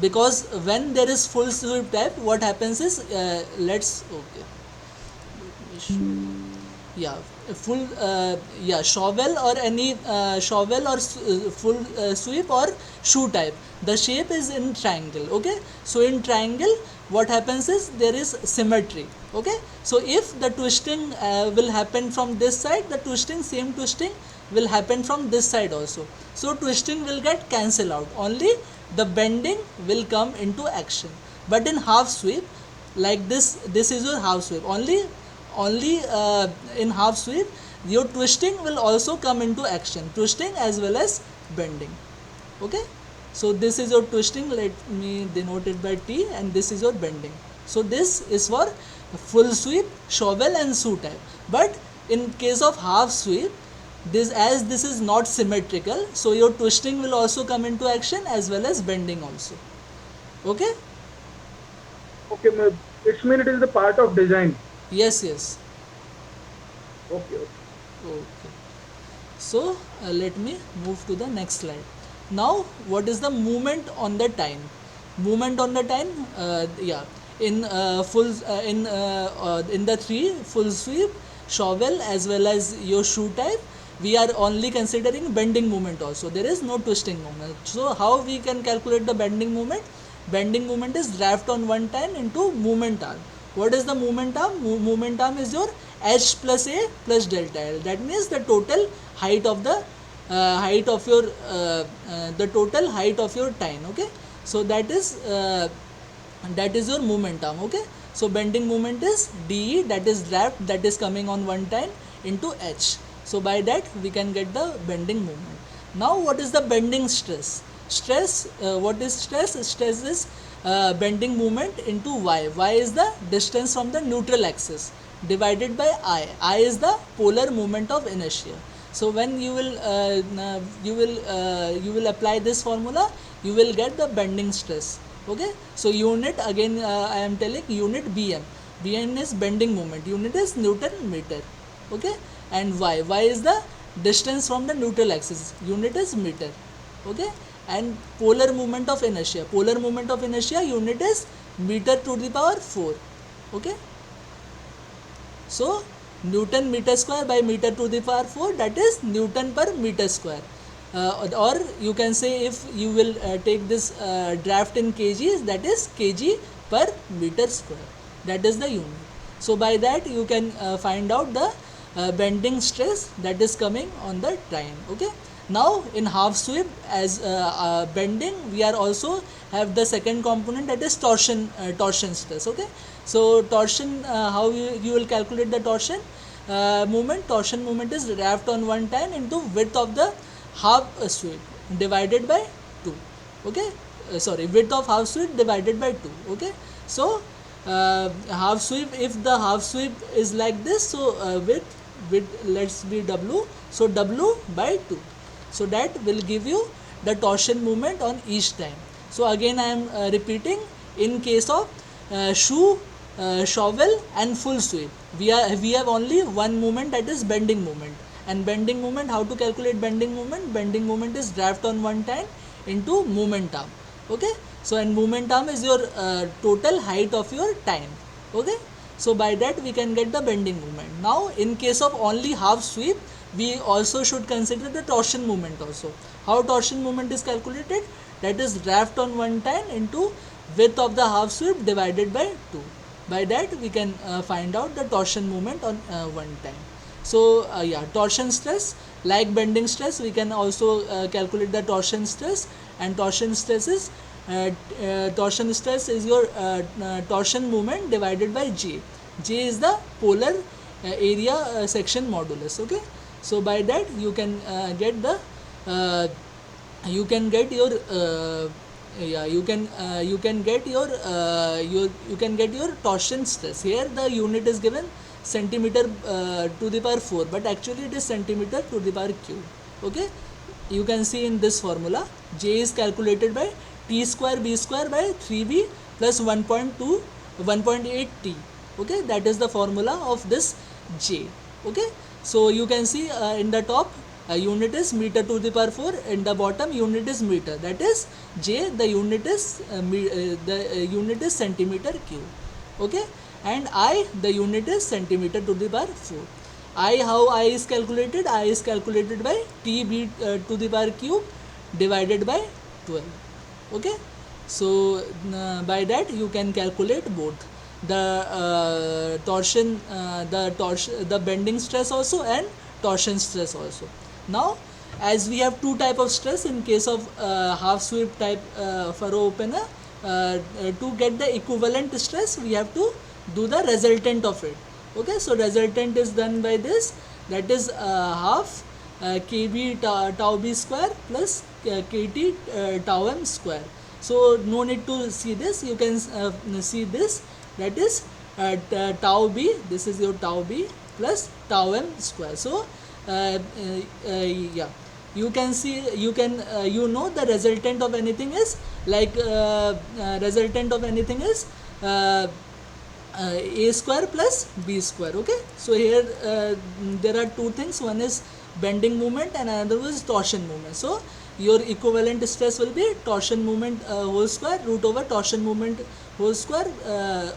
because when there is full sweep type, what happens is let's okay. Yeah, full shovel or any shovel or full sweep or shoe type, the shape is in triangle. Okay, so in triangle what happens is there is symmetry. Okay, so if the twisting will happen from this side, the same twisting will happen from this side also, so twisting will get cancel out, only the bending will come into action. But in half sweep, like this is your half sweep, only in half sweep your twisting will also come into action, twisting as well as bending. Okay, so this is your twisting, let me denote it by T, and this is your bending. So this is for full sweep, shovel and shoe type. But in case of half sweep, this is not symmetrical, so your twisting will also come into action as well as bending also. Okay. Okay, it's mean it is the part of design. Yes. Okay. Okay. So let me move to the next slide. Now what is the movement on the time? Movement on the time, in in the three, full sweep, shovel as well as your shoe type, we are only considering bending movement also. There is no twisting movement. So how we can calculate the bending movement? Bending movement is draft on 110 into movement arm. What is the movement arm? Movement arm is your h plus a plus delta L. That means the total height of the the total height of your time. Okay, so that is your movement arm. Okay, so bending moment is DE, that is draft, that is coming on 110 into H. So by that we can get the bending moment. Now what is the bending stress? What is stress? Stress is bending moment into y. Y is the distance from the neutral axis divided by I. I is the polar moment of inertia. So when you will apply this formula, you will get the bending stress. Okay. So unit again, I am telling unit BM. BM is bending moment. Unit is Newton meter. Okay. And y is the distance from the neutral axis. Unit is meter. Okay. And polar moment of inertia. Polar moment of inertia unit is meter to the power 4. Okay. So Newton meter square by meter to the power 4, that is Newton per meter square. Or you can say, if you will take this draft in kgs, that is kg per meter square. That is the unit. So by that you can find out the bending stress that is coming on the train. Okay. Now in half sweep, as bending, we are also have the second component, that is torsion stress. Okay. So torsion, how you will calculate the torsion moment? Torsion moment is draft on one time into width of the half sweep divided by 2. Okay. Sorry, width of half sweep divided by 2. Okay. So half sweep, if the half sweep is like this, so with let's be W, so W by 2. So that will give you the torsion moment on each time. So again I am repeating, in case of shoe, shovel and full sweep, we have only one moment, that is bending moment. And bending moment, how to calculate bending moment? Bending moment is draft on one time into moment arm. Okay. So and moment arm is your total height of your time. Okay. So by that we can get the bending moment. Now in case of only half sweep, we also should consider the torsion moment also. How torsion moment is calculated? That is draft on one time into width of the half sweep divided by 2. By that we can find out the torsion moment on one time. So yeah, torsion stress, like bending stress, we can also calculate the torsion stress. And torsion stress is your torsion moment divided by J. J is the polar area section modulus. Okay. So by that you can get the you can get your you can get your torsion stress. Here the unit is given centimeter to the power 4, but actually it is centimeter to the power cube. Okay. You can see in this formula, J is calculated by T square B square by 3B plus 1.8 T. Okay. That is the formula of this J. Okay. So you can see in the top, unit is meter to the power 4, in the bottom unit is meter, that is J, the unit is unit is centimeter cube. Okay. And I, the unit is centimeter to the power 4. I, how I is calculated? I is calculated by TB to the power cube divided by 12. Okay. So by that you can calculate both the the bending stress also and torsion stress also. Now as we have two type of stress in case of half sweep type furrow opener, to get the equivalent stress we have to do the resultant of it. Okay. So resultant is done by this, that is half kb tau b square plus kt tau m square. So no need to see this, you can see this, that is tau b, this is your tau b plus tau m square. So yeah, you can see, you can you know the resultant of anything is like resultant of anything is a square plus b square. Okay. So here there are two things, one is bending moment and another is torsion moment. So your equivalent stress will be torsion moment whole square root over torsion moment whole square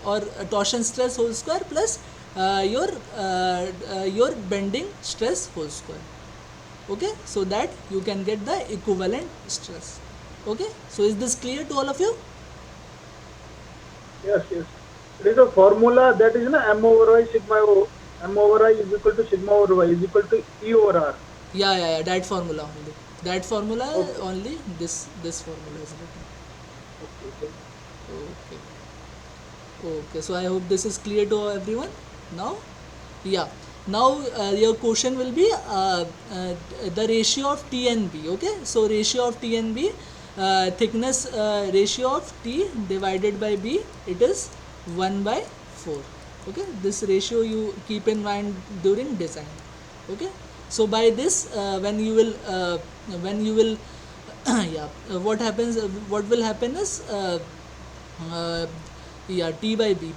or torsion stress whole square plus your bending stress whole square. Okay. So that you can get the equivalent stress. Okay. So is this clear to all of you? Yes, yes. There is a formula that is m over y sigma m over I is equal to sigma over y is equal to E over R. Yeah, that formula only. That formula Okay. only, this formula is written. Okay. Okay. Okay. So I hope this is clear to everyone now. Yeah. Now your question will be the ratio of T and B. Okay, so ratio of T and B, thickness ratio of T divided by B, it is 1/4. Okay, this ratio you keep in mind during design. Okay, so by this when you will yeah, what will happen is uh, yeah, T by B,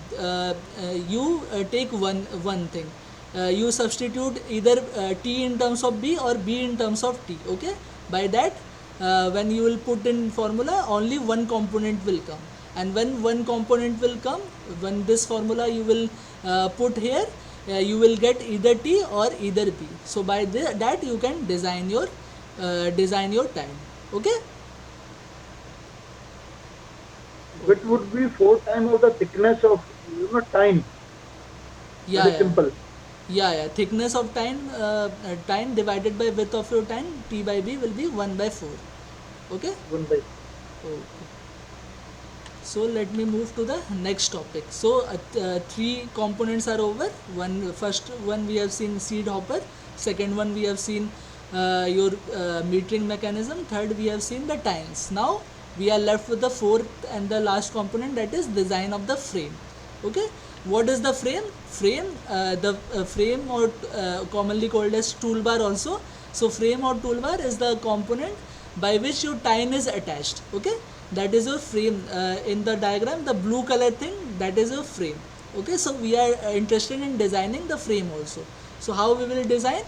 you take one thing, you substitute either T in terms of B or B in terms of T. Okay, by that when you will put in formula, only one component will come, and when one component will come, when this formula you will put here, you will get either T or either B. So by that you can design your time. Okay, Which would be 4 times of the thickness of time. yeah, Very yeah, simple. yeah, thickness of time divided by width of your time, T by B, will be 1/4. Okay. 1 by. Okay, so let me move to the next topic. So three components are over. First one we have seen seed hopper, second one we have seen your metering mechanism, third we have seen the tiles. Now we are left with the fourth and the last component, that is design of the frame. Okay, what is the frame? The frame, or commonly called as toolbar also. So frame or toolbar is the component by which your tine is attached. Okay, that is your frame. In the diagram, the blue color thing, that is your frame. Okay, so we are interested in designing the frame also. So how we will design?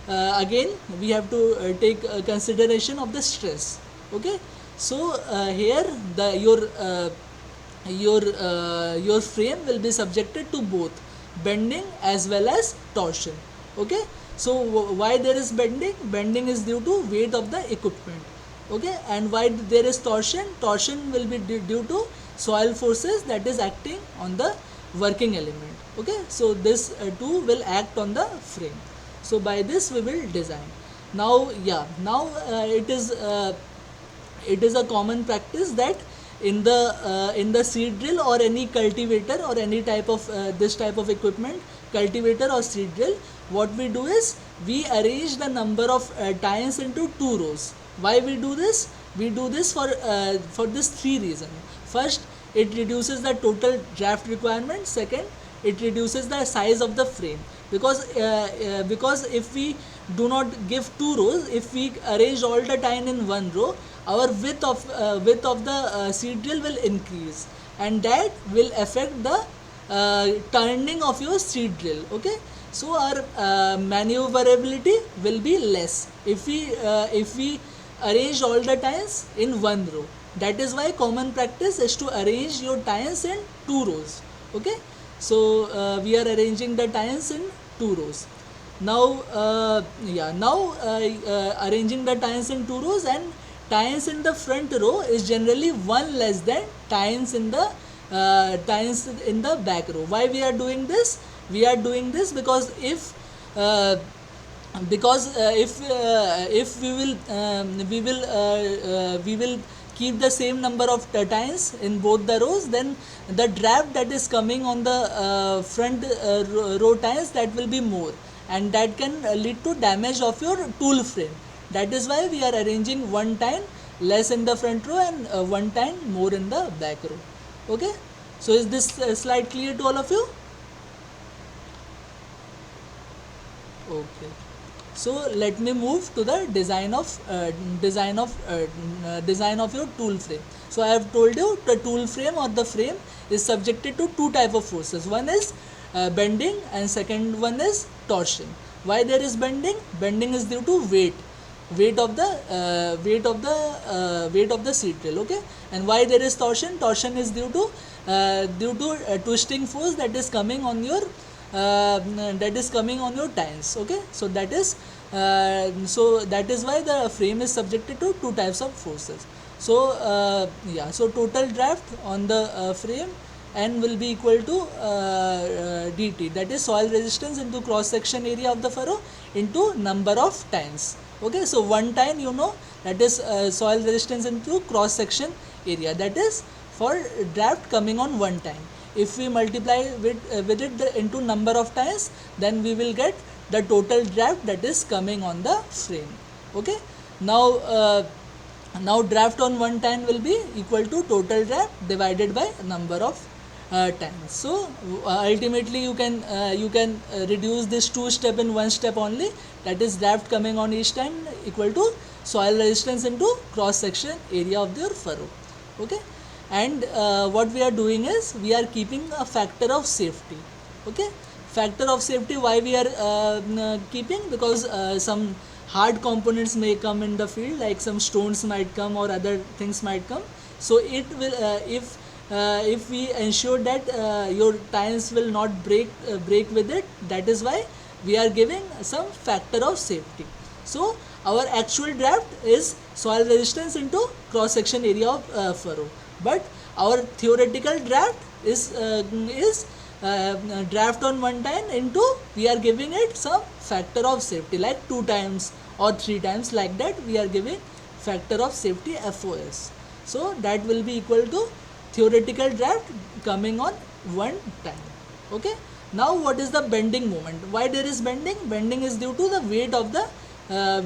Again we have to take consideration of the stress. Okay, so here your frame will be subjected to both bending as well as torsion. Okay, so why there is bending is due to weight of the equipment. Okay, and why there is torsion will be due to soil forces that is acting on the working element. Okay, so this too will act on the frame. So by this we will design. Now it is a common practice that in the seed drill or any cultivator or any type of this type of equipment, cultivator or seed drill, what we do is we arrange the number of tines into two rows. Why we do this? We do this for this three reasons. First, it reduces the total draft requirement. Second, it reduces the size of the frame, because if we do not give two rows, if we arrange all the tine in one row, our width of the seed drill will increase, and that will affect the turning of your seed drill. Okay, so our maneuverability will be less if we arrange all the tines in one row. That is why common practice is to arrange your tines in two rows. Okay, so we are arranging the tines in two rows. Now arranging the tines in two rows, and tines in the front row is generally one less than tines in the back row. Why we are doing this? We are doing this because if we will keep the same number of tines in both the rows, then the draft that is coming on the front row tines, that will be more, and that can lead to damage of your tool frame. That is why we are arranging one tine less in the front row and one tine more in the back row. Okay, so is this slide clear to all of you? Okay, so let me move to the design of your tool frame. So I have told you the tool frame or the frame is subjected to two type of forces. One is bending, and second one is torsion. Why there is bending? Bending is due to weight of the seed drill. Okay, and why there is torsion? Torsion is due to twisting force that is coming on your tines. Okay, so that is why the frame is subjected to two types of forces. So so total draft on the frame N will be equal to dt, that is soil resistance into cross section area of the furrow into number of tines. Okay, so one tine, that is soil resistance into cross section area, that is for draft coming on one tine. if we multiply with it into number of times, then we will get the total draft that is coming on the frame. Okay, now draft on one time will be equal to total draft divided by number of times. So ultimately you can reduce this two step in one step only, that is draft coming on each time equal to soil resistance into cross section area of your furrow. Okay, and what we are doing is we are keeping a factor of safety. Okay, factor of safety, why we are keeping, because some hard components may come in the field, like some stones might come or other things might come. So it will if we ensure that your tires will not break with it, that is why we are giving some factor of safety. So our actual draft is soil resistance into cross section area of furrow, but our theoretical draft is draft on one time into, we are giving it some factor of safety like 2 times or 3 times, like that we are giving factor of safety FOS. So that will be equal to theoretical draft coming on one time. Okay, now what is the bending moment? Why there is bending? Bending is due to the weight of the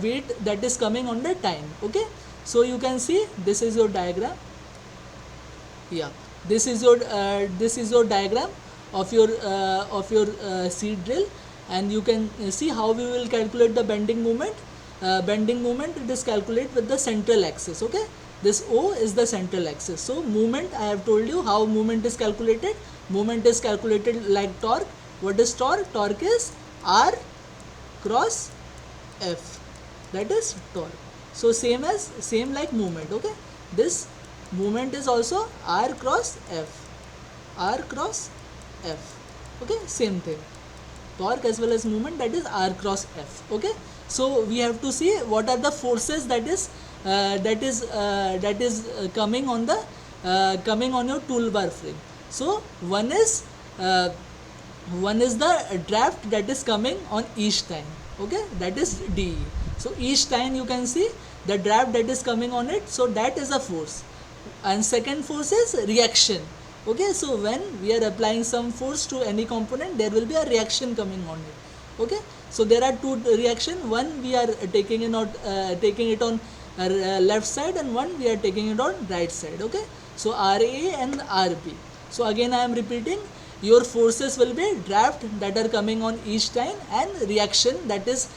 weight that is coming on the time. Okay, so you can see this is your diagram. Yeah, this is your diagram of your seed drill, and you can see how we will calculate the bending moment. Bending moment, it is calculated with the central axis. Okay, this O is the central axis. So moment, I have told you how moment is calculated. Moment is calculated like torque. What is torque? Torque is R cross F, that is torque. So same like movement. Okay, this movement is also R cross F, R cross F. Okay, same thing, torque as well as movement, that is R cross F. Okay, so we have to see what are the forces that is coming on the coming on your toolbar frame. So one is the draft that is coming on each time. Okay, that is DE. So each time you can see the draft that is coming on it, so that is a force. And second force is reaction. Okay, so when we are applying some force to any component, there will be a reaction coming on it. Okay, so there are two reaction. One we are taking it on left side, and one we are taking it on right side. Okay, so RA and RB. So again I am repeating, your forces will be draft that are coming on each time, and reaction that is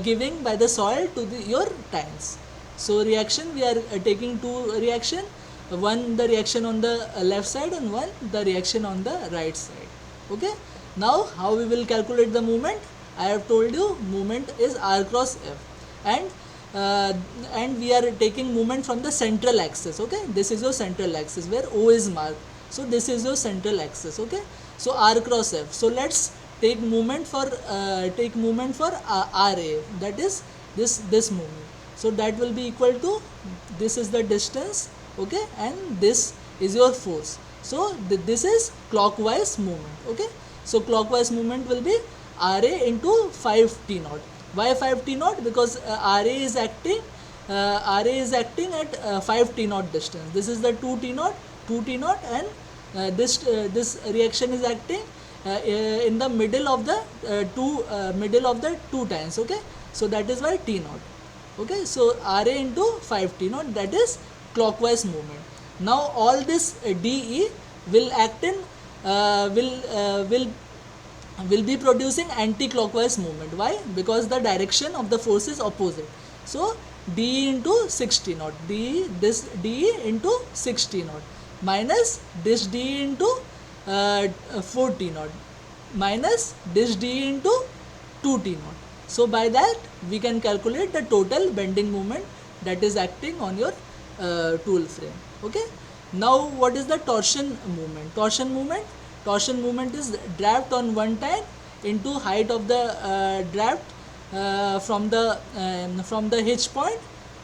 giving by the soil to your tines. So reaction, we are taking two reaction, one the reaction on the left side and one the reaction on the right side. Okay, now how we will calculate the movement? I have told you movement is R cross F, and we are taking movement from the central axis. Okay, this is your central axis where O is marked. So this is your central axis. Okay, so R cross F. So let's take movement for RA, that is this movement. So that will be equal to, this is the distance. Okay, and this is your force. So this is clockwise movement. Okay, so clockwise movement will be RA into 5 T naught. Why 5 T naught? Because RA is acting at 5 T naught distance. This is the 2 T naught, and this reaction is acting in the middle of the two times. Okay, so that is why T naught. Okay, so RA into 5 T naught, that is clockwise movement. Now all this DE will act in will be producing anti-clockwise movement. Why? Because the direction of the force is opposite. So DE into 60 naught, this DE into 60 naught minus this DE into 40 naught minus this DE into 2T naught. So by that we can calculate the total bending moment that is acting on your tool frame. Okay, now what is the torsion movement? Torsion movement is draft on one time into height of the draft from the hitch point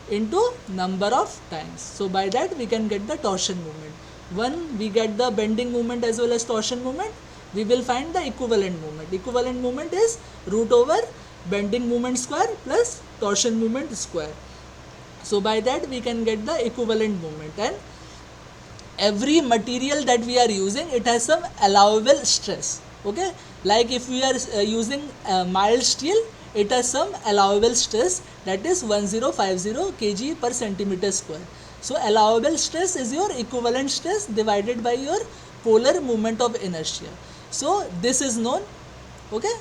into number of times. So by that we can get the torsion movement. When we get the bending moment as well as torsion moment, we will find the equivalent movement. Equivalent movement is root over bending moment square plus torsion moment square. So by that we can get the equivalent movement, and every material that we are using, it has some allowable stress. Okay, like if we are using mild steel, it has some allowable stress, that is 1050 kg per centimeter square. So allowable stress is your equivalent stress divided by your polar moment of inertia. So this is known. Okay,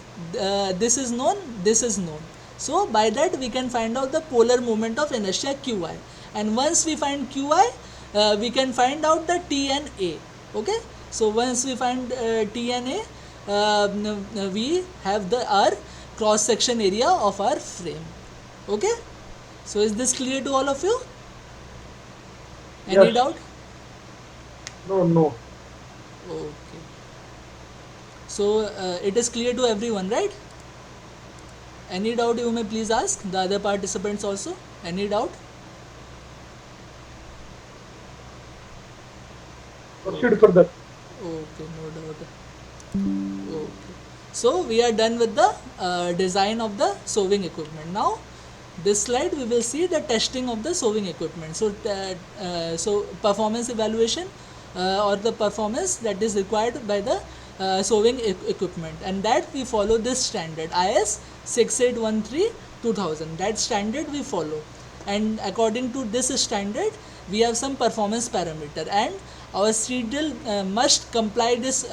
this is known, this is known. So by that we can find out the polar moment of inertia qi, and once we find qi, we can find out the t and a. Okay, so once we find t and a, we have the our cross section area of our frame. Okay, so is this clear to all of you? Any Yes. doubt? No, no. Okay, so it is clear to everyone, right? Any doubt you may please ask the other participants also. Any doubt? Proceed further. Okay, no doubt. Okay. So we are done with the design of the sewing equipment. Now, this slide we will see the testing of the sewing equipment. So, so performance evaluation or the performance that is required by the sewing equipment, and that we follow this standard IS 6813/2000. That standard we follow, and according to this standard, we have some performance parameter, and our seed drill must comply this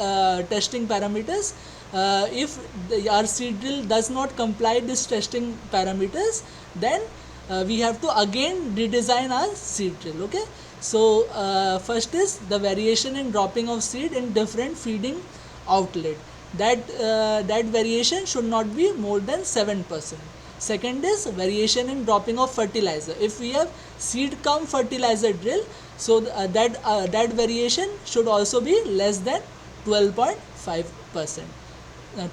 testing parameters. If our seed drill does not comply this testing parameters, then we have to again redesign our seed drill. Okay, so first is the variation in dropping of seed in different feeding outlet, that variation should not be more than 7%. Second is variation in dropping of fertilizer. If we have seed cum fertilizer drill, so that variation should also be less than 12.5%.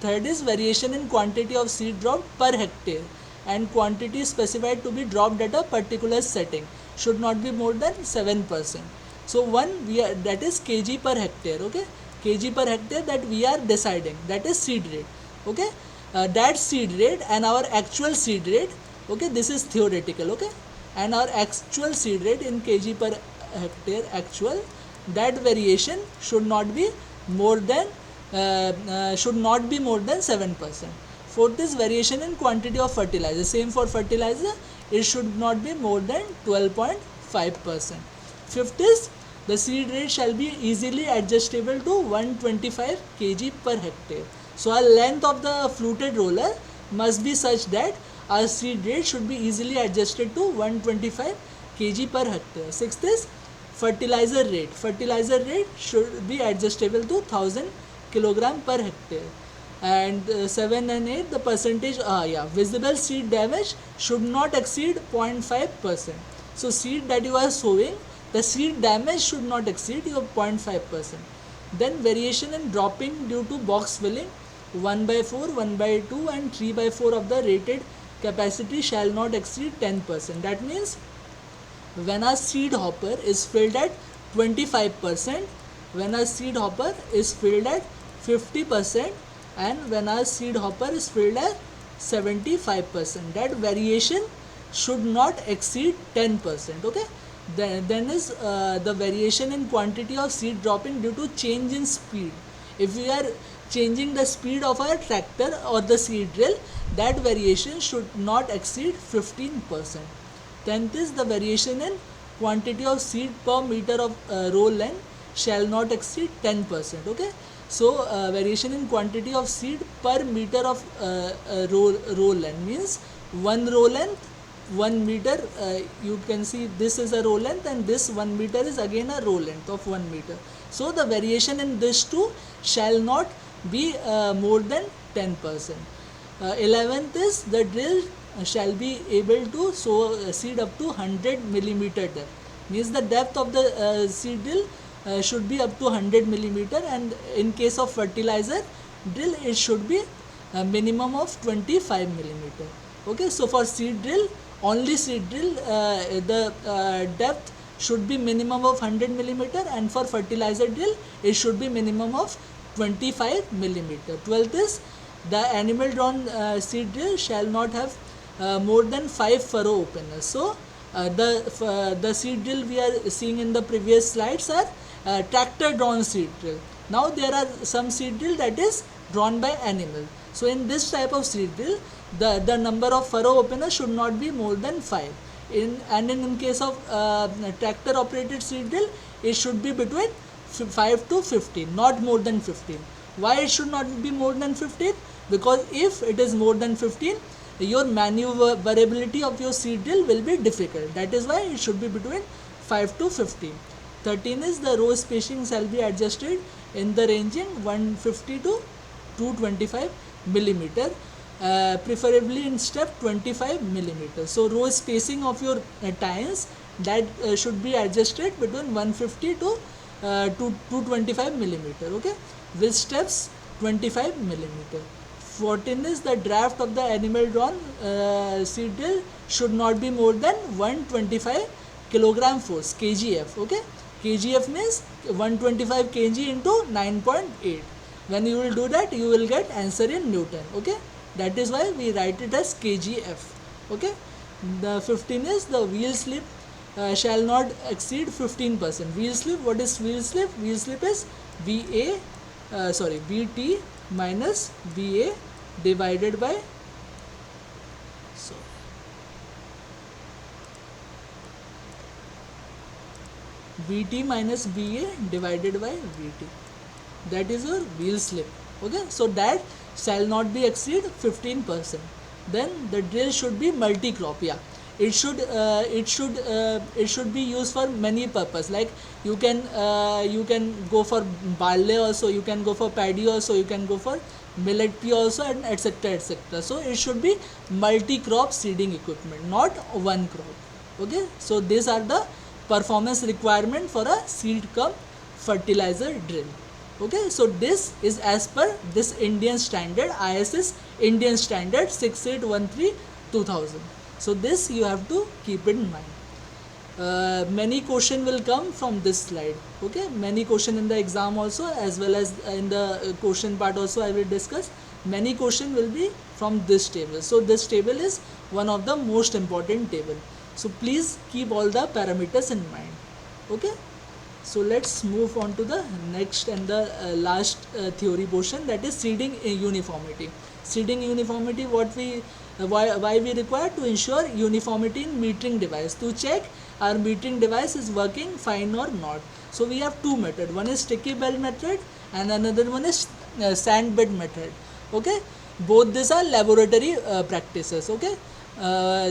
Third is variation in quantity of seed dropped per hectare, and quantity specified to be dropped at a particular setting should not be more than 7%. So one we are, that is kg per hectare. Okay, kg per hectare that we are deciding, that is seed rate. Okay, that seed rate and our actual seed rate. Okay, this is theoretical. Okay, and our actual seed rate in kg per hectare actual, that variation should not be more than 7%. Fourth is variation in quantity of fertilizer. Same for fertilizer, it should not be more than 12.5%. Fifth is the seed rate shall be easily adjustable to 125 kg per hectare. So our length of the fluted roller must be such that our seed rate should be easily adjusted to 125 kg per hectare. Sixth is fertilizer rate. Fertilizer rate should be adjustable to 1000 kilogram per hectare. And 7 and 8, the percentage, visible seed damage should not exceed 0.5%. So seed that you are sowing, the seed damage should not exceed your 0.5%. Then variation in dropping due to box filling, 1/4, 1/2 and 3/4 of the rated capacity shall not exceed 10%. That means when a seed hopper is filled at 25%, when a seed hopper is filled at 50%, and when a seed hopper is filled at 75%, that variation should not exceed 10%. Okay, then is the variation in quantity of seed dropping due to change in speed. If we are changing the speed of our tractor or the seed drill, that variation should not exceed 15%. 10th is the variation in quantity of seed per meter of row length shall not exceed 10%. Okay, so variation in quantity of seed per meter of row length means one row length 1 meter. You can see this is a row length, and this 1 meter is again a row length of 1 meter. So the variation in this two shall not be more than 10%. 11th is the drill shall be able to sow seed up to 100 millimeter depth. Means the depth of the seed drill should be up to 100 millimeter, and in case of fertilizer drill it should be a minimum of 25 millimeter. Okay, so for seed drill, only seed drill, the depth should be minimum of 100 millimeter, and for fertilizer drill it should be minimum of 25 millimeter. 12th is the animal drawn seed drill shall not have more than 5 furrow openers. So the seed drill we are seeing in the previous slides are tractor drawn seed drill. Now there are some seed drill that is drawn by animal. So in this type of seed drill, the number of furrow openers should not be more than 5. In case of tractor operated seed drill, it should be between 5 to 15, not more than 15. Why it should not be more than 15? Because if it is more than 15, your maneuverability of your seed drill will be difficult. That is why it should be between 5 to 15. 13 is the row spacing shall be adjusted in the ranging 150 to 225 millimeter, preferably in step 25 millimeter. So row spacing of your tines, that should be adjusted between 150 to 225 millimeter, okay, with steps 25 millimeter. 14 is the draft of the animal drawn seed drill should not be more than 125 kilogram force, kgf, okay. Kgf means 125 kg into 9.8. When you will do that, you will get answer in Newton, okay. That is why we write it as kgf, okay. The 15 is the wheel slip shall not exceed 15%. Wheel slip, what is wheel slip? Wheel slip is Vt minus Va divided by Vt minus Va divided by Vt. That is your wheel slip, okay. So that shall not be exceed 15%. Then the drill should be multi-crop. Yeah, it should be used for many purpose. Like you can go for barley also, you can go for paddy also, you can go for millet pea also, and etc etc. So it should be multi-crop seeding equipment, not one crop, okay. So these are the performance requirement for a seed cum fertilizer drill, okay. So this is as per this Indian standard, ISS Indian standard 6813/2000. So this you have to keep in mind. Many question will come from this slide, okay. Many question in the exam also, as well as in the question part also I will discuss. Many question will be from this table. So this table is one of the most important table. So please keep all the parameters in mind, okay. So let's move on to the next and the last theory portion, that is seeding uniformity. Seeding uniformity, why we require? To ensure uniformity in metering device, to check our metering device is working fine or not. So we have two methods. One is sticky belt method and another one is sand bed method, okay. Both these are laboratory practices, okay.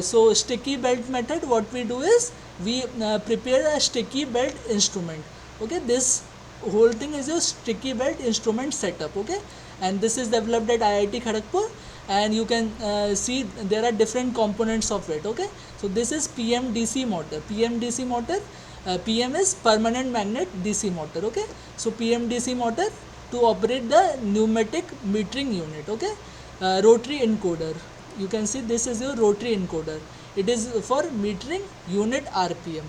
So sticky belt method, what we do is we prepare a sticky belt instrument, okay. This whole thing is your sticky belt instrument setup, okay, and this is developed at IIT Kharagpur, and you can see there are different components of it, okay. So this is PMDC motor. PMDC motor, PM is permanent magnet DC motor, okay. So PMDC motor to operate the pneumatic metering unit, okay. Rotary encoder, you can see this is your rotary encoder. It is for metering unit RPM.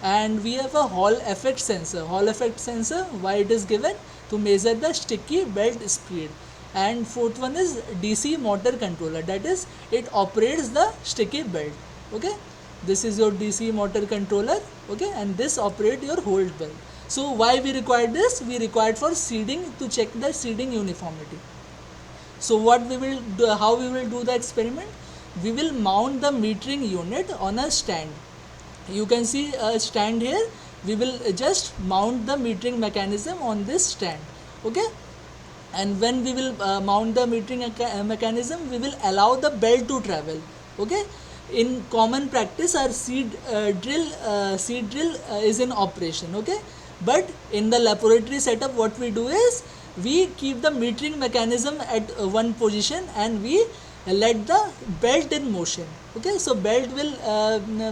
And we have a Hall effect sensor. Hall effect sensor, why it is given? To measure the sticky belt speed. And fourth one is DC motor controller, that is it operates the sticky belt, okay. This is your DC motor controller, okay, and this operate your hold belt. So why we require this? We required for seeding, to check the seeding uniformity. So what we will do, how we will do the experiment? We will mount the metering unit on a stand. You can see a stand here. We will just mount the metering mechanism on this stand, okay. And when we will mount the metering mechanism, we will allow the belt to travel, okay. In common practice, our seed drill is in operation, okay. But in the laboratory setup, what we do is we keep the metering mechanism at one position and we let the belt in motion, okay. So belt will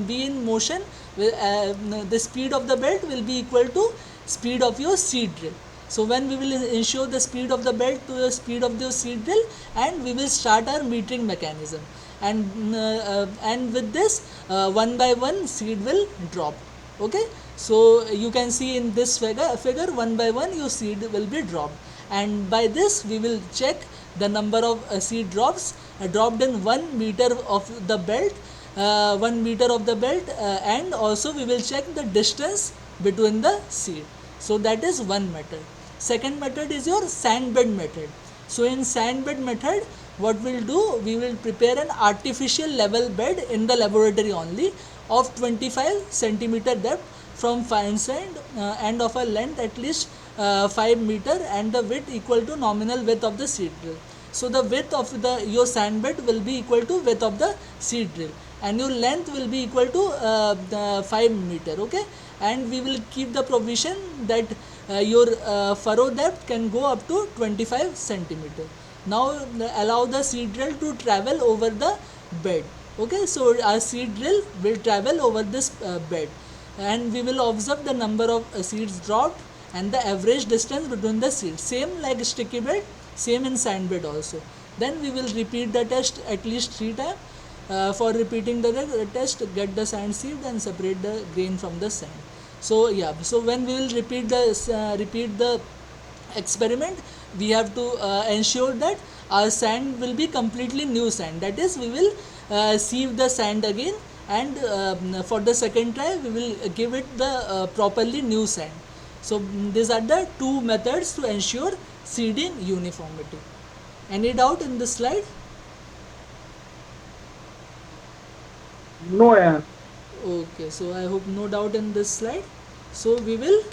be in motion. The speed of the belt will be equal to speed of your seed drill. So when we will ensure the speed of the belt to the speed of the seed drill, and we will start our metering mechanism, and with this one by one seed will drop, okay. So you can see in this figure one by one your seed will be dropped, and by this we will check the number of seed drops dropped in 1 meter of the belt, 1 meter of the belt, and also we will check the distance between the seed. So that is one method. Second method is your sand bed method. So in sand bed method, what we'll do, we will prepare an artificial level bed in the laboratory only of 25 centimeter depth from fine sand and of a length at least 5 meter and the width equal to nominal width of the seed drill. So the width of the your sand bed will be equal to width of the seed drill and your length will be equal to the 5 meter. Okay, and we will keep the provision that your furrow depth can go up to 25 centimeter. Now allow the seed drill to travel over the bed. Okay, so our seed drill will travel over this bed and we will observe the number of seeds dropped and the average distance between the seeds, same like sticky bed, same in sand bed also. Then we will repeat the test at least 3 times. For repeating the test, get the sand seed and separate the grain from the sand. So yeah, so when we will repeat the experiment, we have to ensure that our sand will be completely new sand, that is we will sieve the sand again and for the second try we will give it the properly new sand. So these are the two methods to ensure seeding uniformity. Any doubt in this slide? No, yeah. Okay, so I hope no doubt in this slide. So we will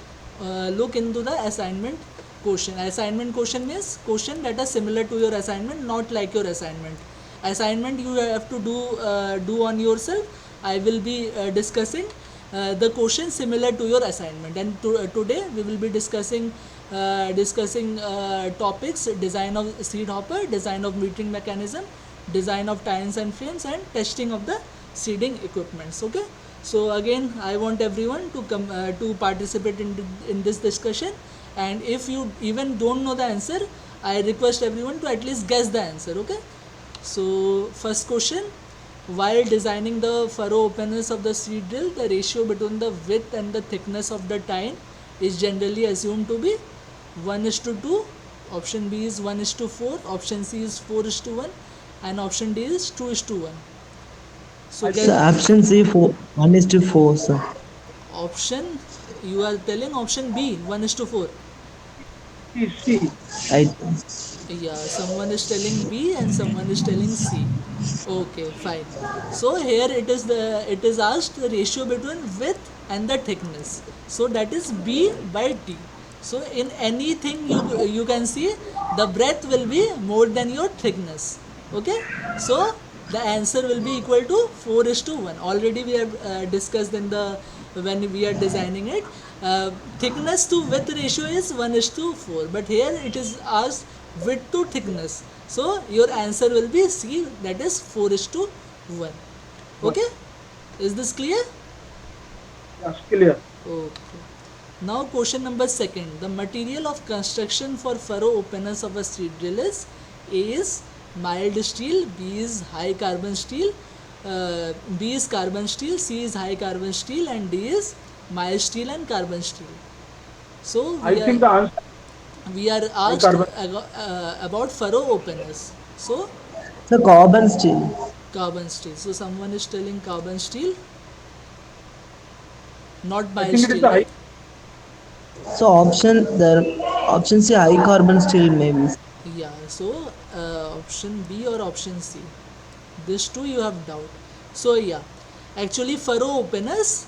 look into the assignment question. Assignment question means question that are similar to your assignment, not like your assignment. Assignment you have to do on yourself. I will be discussing the question similar to your assignment. And today we will be discussing topics: design of seed hopper, design of metering mechanism, design of tines and frames, and testing of the seeding equipments. Okay, so again I want everyone to come to participate in this discussion, and if you even don't know the answer, I request everyone to at least guess the answer. Okay, so first question: while designing the furrow openness of the seed drill, the ratio between the width and the thickness of the tine is generally assumed to be 1:2. Option B is 1:4, option C is 4:1, and option D is 2:1. So I So guess think option C, 1:4, sir. option, you are telling option B 1:4. C. I Yeah, someone is telling B and someone is telling C. Okay, fine. So here it is asked the ratio between width and the thickness. So that is B by T. So in anything you can see the breadth will be more than your thickness. Okay, so the answer will be equal to 4:1. Already we have discussed in the when we are designing it. Thickness to width ratio is 1:4, but here it is asked width to thickness. So your answer will be C, that is 4:1. Okay, is this clear? Yes, clear. Okay. Now question number second. The material of construction for furrow openers of a seed drill is: A is mild steel, B is high carbon steel, B is carbon steel, C is high carbon steel, and D is mild steel and carbon steel. So I think the answer we are is asked carbon. about furrow openers. So So carbon steel. carbon steel. So someone is telling carbon steel, not I mild think it is steel, the high. right? So option C, high carbon steel maybe. Yeah, so option B or option C. This two you have doubt. So yeah, actually furrow openers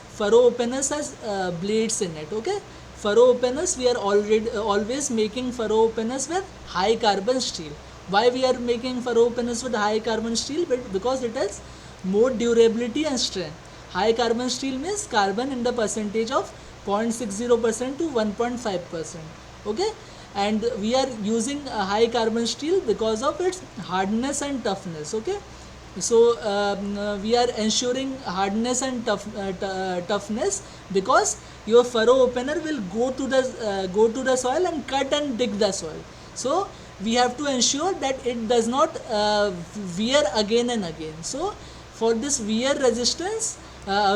has blades in it. Okay, furrow openers we are already always making furrow openers with high carbon steel. Why we are making furrow openers with high carbon steel? But because it has more durability and strength. High carbon steel means carbon in the percentage of 0.60% to 1.5%. Okay, and we are using a high carbon steel because of its hardness and toughness. Okay, so we are ensuring hardness and toughness because your furrow opener will go to the soil and cut and dig the soil. So we have to ensure that it does not wear again and again. So for this wear resistance,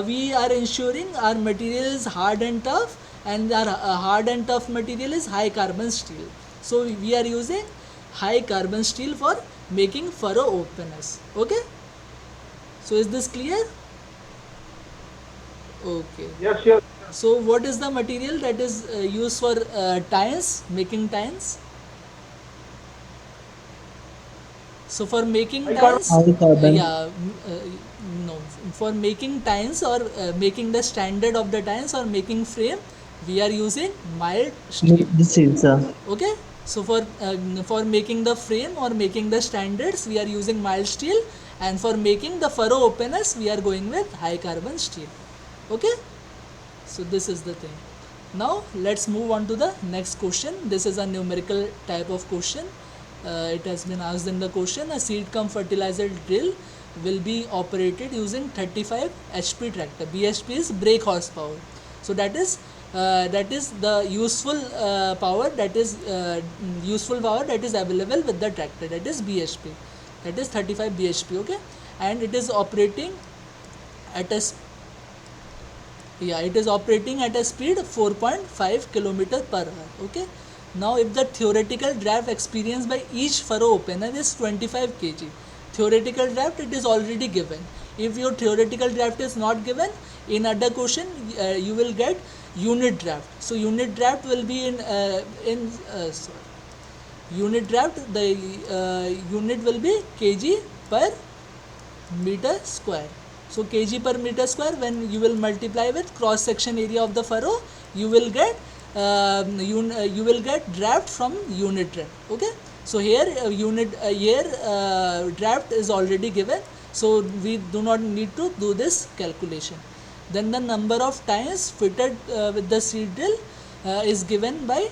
we are ensuring our material is hard and tough, and our hard and tough material is high carbon steel. So we are using high carbon steel for making furrow openers. Okay, so is this clear? Okay. Yes, yes. So what is the material that is used for tires, making tires? So for making High carbon. tires, High carbon. no, for making tires or making the standard of the tires or making frame, we are using mild steel. The steel, sir. Okay, so for making the frame or making the standards, we are using mild steel, and for making the furrow openers, we are going with high carbon steel. Okay, so this is the thing. Now let's move on to the next question. This is a numerical type of question. It has been asked in the question: a seed cum fertilizer drill will be operated using 35 HP tractor. BHP is brake horsepower. So that is the useful power that is available with the tractor. That is BHP. That is 35 BHP. Okay, and it is operating at a it is operating at a speed of 4.5 kilometer per hour. Okay, now if the theoretical draft experienced by each furrow opener is 25 kg, theoretical draft it is already given. If your theoretical draft is not given, in other question you will get unit draft. So unit draft will be sorry, unit draft, the unit will be kg per meter square. So kg per meter square, when you will multiply with cross section area of the furrow, you will get you will get draft from unit draft. Okay, so here draft is already given, so we do not need to do this calculation. Then the number of times fitted with the seed drill is given by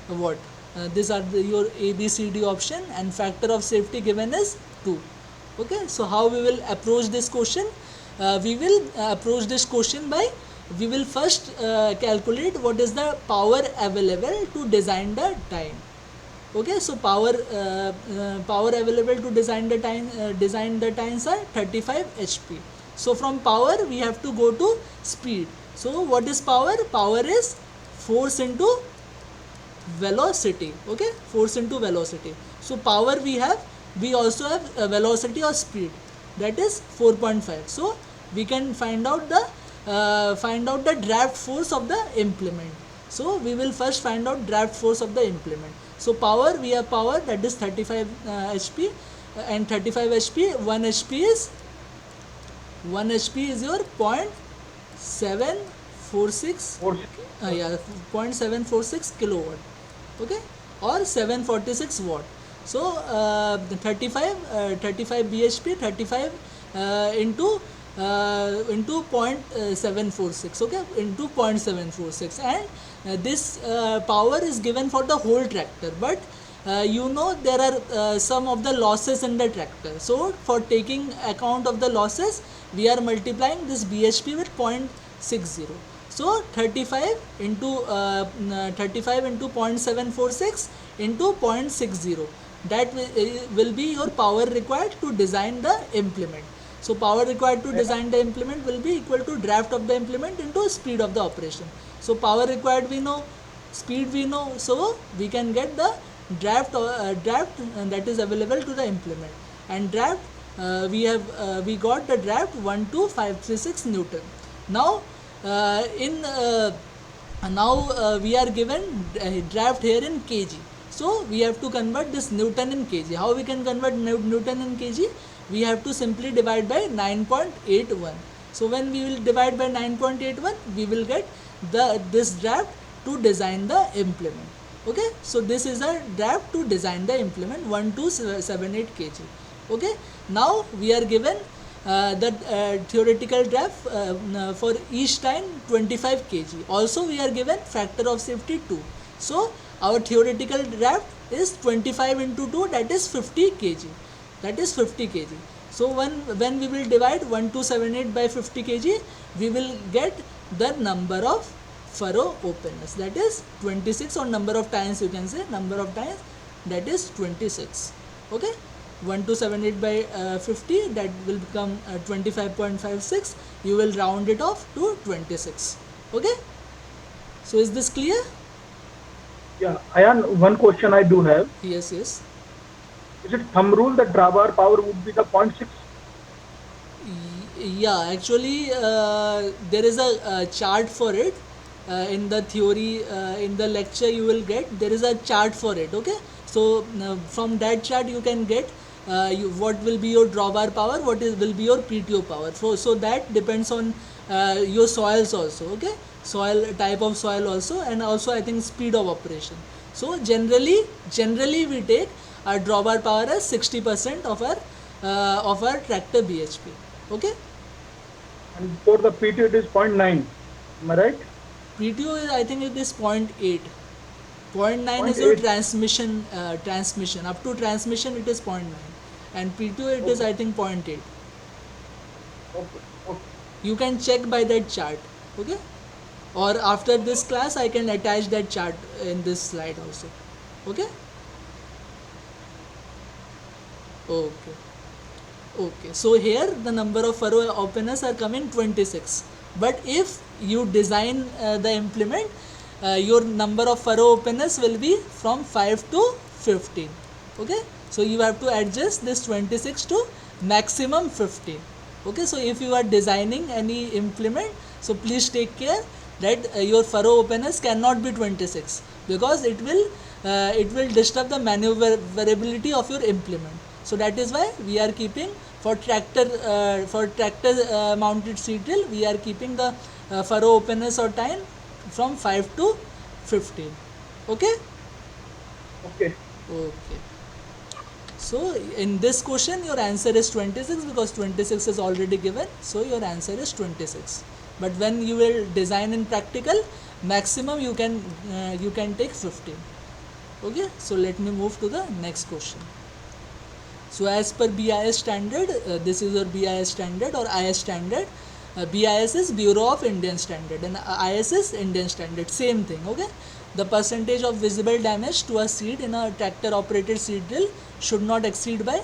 what? These are your A, B, C, D option, and factor of safety given is 2. Okay, so how we will approach this question? We will approach this question by, we will first calculate what is the power available to design the time. Okay, so power available to design the times are 35 HP. So from power we have to go to speed. So what is power? Power is force into velocity. Okay, force into velocity. So power we also have velocity or speed, that is 4.5. So we can find out the draft force of the implement. So we will first find out draft force of the implement. So power, we have power, that is 35 HP, and 35 HP, 1 HP is 1 HP is your 0.746 Force. 0.746 kilowatt. Okay, or 746 watt. So the 35 bhp, 35 into 0.746. Okay, into 0.746, and this power is given for the whole tractor, but there are some of the losses in the tractor. So for taking account of the losses, we are multiplying this bhp with 0.60. So 35 into 0.746 into 0.60, that will be your power required to design the implement. So power required to design the implement will be equal to draft of the implement into speed of the operation. So power required we know, speed we know, so we can get the draft that is available to the implement. And draft, we got the draft 12536 Newton. Now we are given draft here in kg. So we have to convert this Newton in kg. How we can convert Newton in kg? We have to simply divide by 9.81. So when we will divide by 9.81, we will get this draft to design the implement. Okay, so this is a draft to design the implement 1278 kg. Okay, now we are given the theoretical draft for each time 25 kg. Also we are given factor of safety 2. So our theoretical draft is 25 into 2, that is 50 kg. That is 50 kg. So when we will divide 1278 by 50 kg, we will get the number of furrow openness, that is 26, or number of times, you can say number of times, that is 26. Okay, 1278 by 50, that will become 25.56. You will round it off to 26. Okay, so is this clear? Yeah, Ayan, one question I do have. Yes. Is it thumb rule that drawbar power would be the 0.6? Yeah, actually there is a chart for it. in the theory, in the lecture you will get, there is a chart for it. Okay, so from that chart you can get what will be your drawbar power, will be your PTO power. So that depends on your soils also. Okay, soil type of soil also, and also I think speed of operation. So generally we take our drawbar power as 60% of our tractor BHP. Okay, And for the PT it is 0.9. Am I right? PTO is, I think it is 0.8. 0.9 is your 0.8. transmission. Up to transmission it is 0.9, and PTO it is Okay. I think 0.8. Okay. Okay. You can check by that chart. Okay, or after this class I can attach that chart in this slide also. Okay. Okay. Okay, so here the number of furrow openers are coming 26. But if you design the implement, your number of furrow openers will be from 5 to 15. Okay, so you have to adjust this 26 to maximum 15. Okay, so if you are designing any implement, so please take care that your furrow openers cannot be 26, because it will disturb the maneuverability of your implement. So that is why we are keeping for tractor mounted seed drill, we are keeping the furrow openers or time from 5 to 15. Okay. Okay. Okay, so in this question your answer is 26, because 26 is already given, so your answer is 26. But when you will design in practical, maximum you can take 15. Okay, so let me move to the next question. So as per BIS standard, this is your BIS standard or IS standard. BIS is Bureau of Indian Standard, and IS is Indian Standard, same thing. Okay, the percentage of visible damage to a seed in a tractor operated seed drill should not exceed by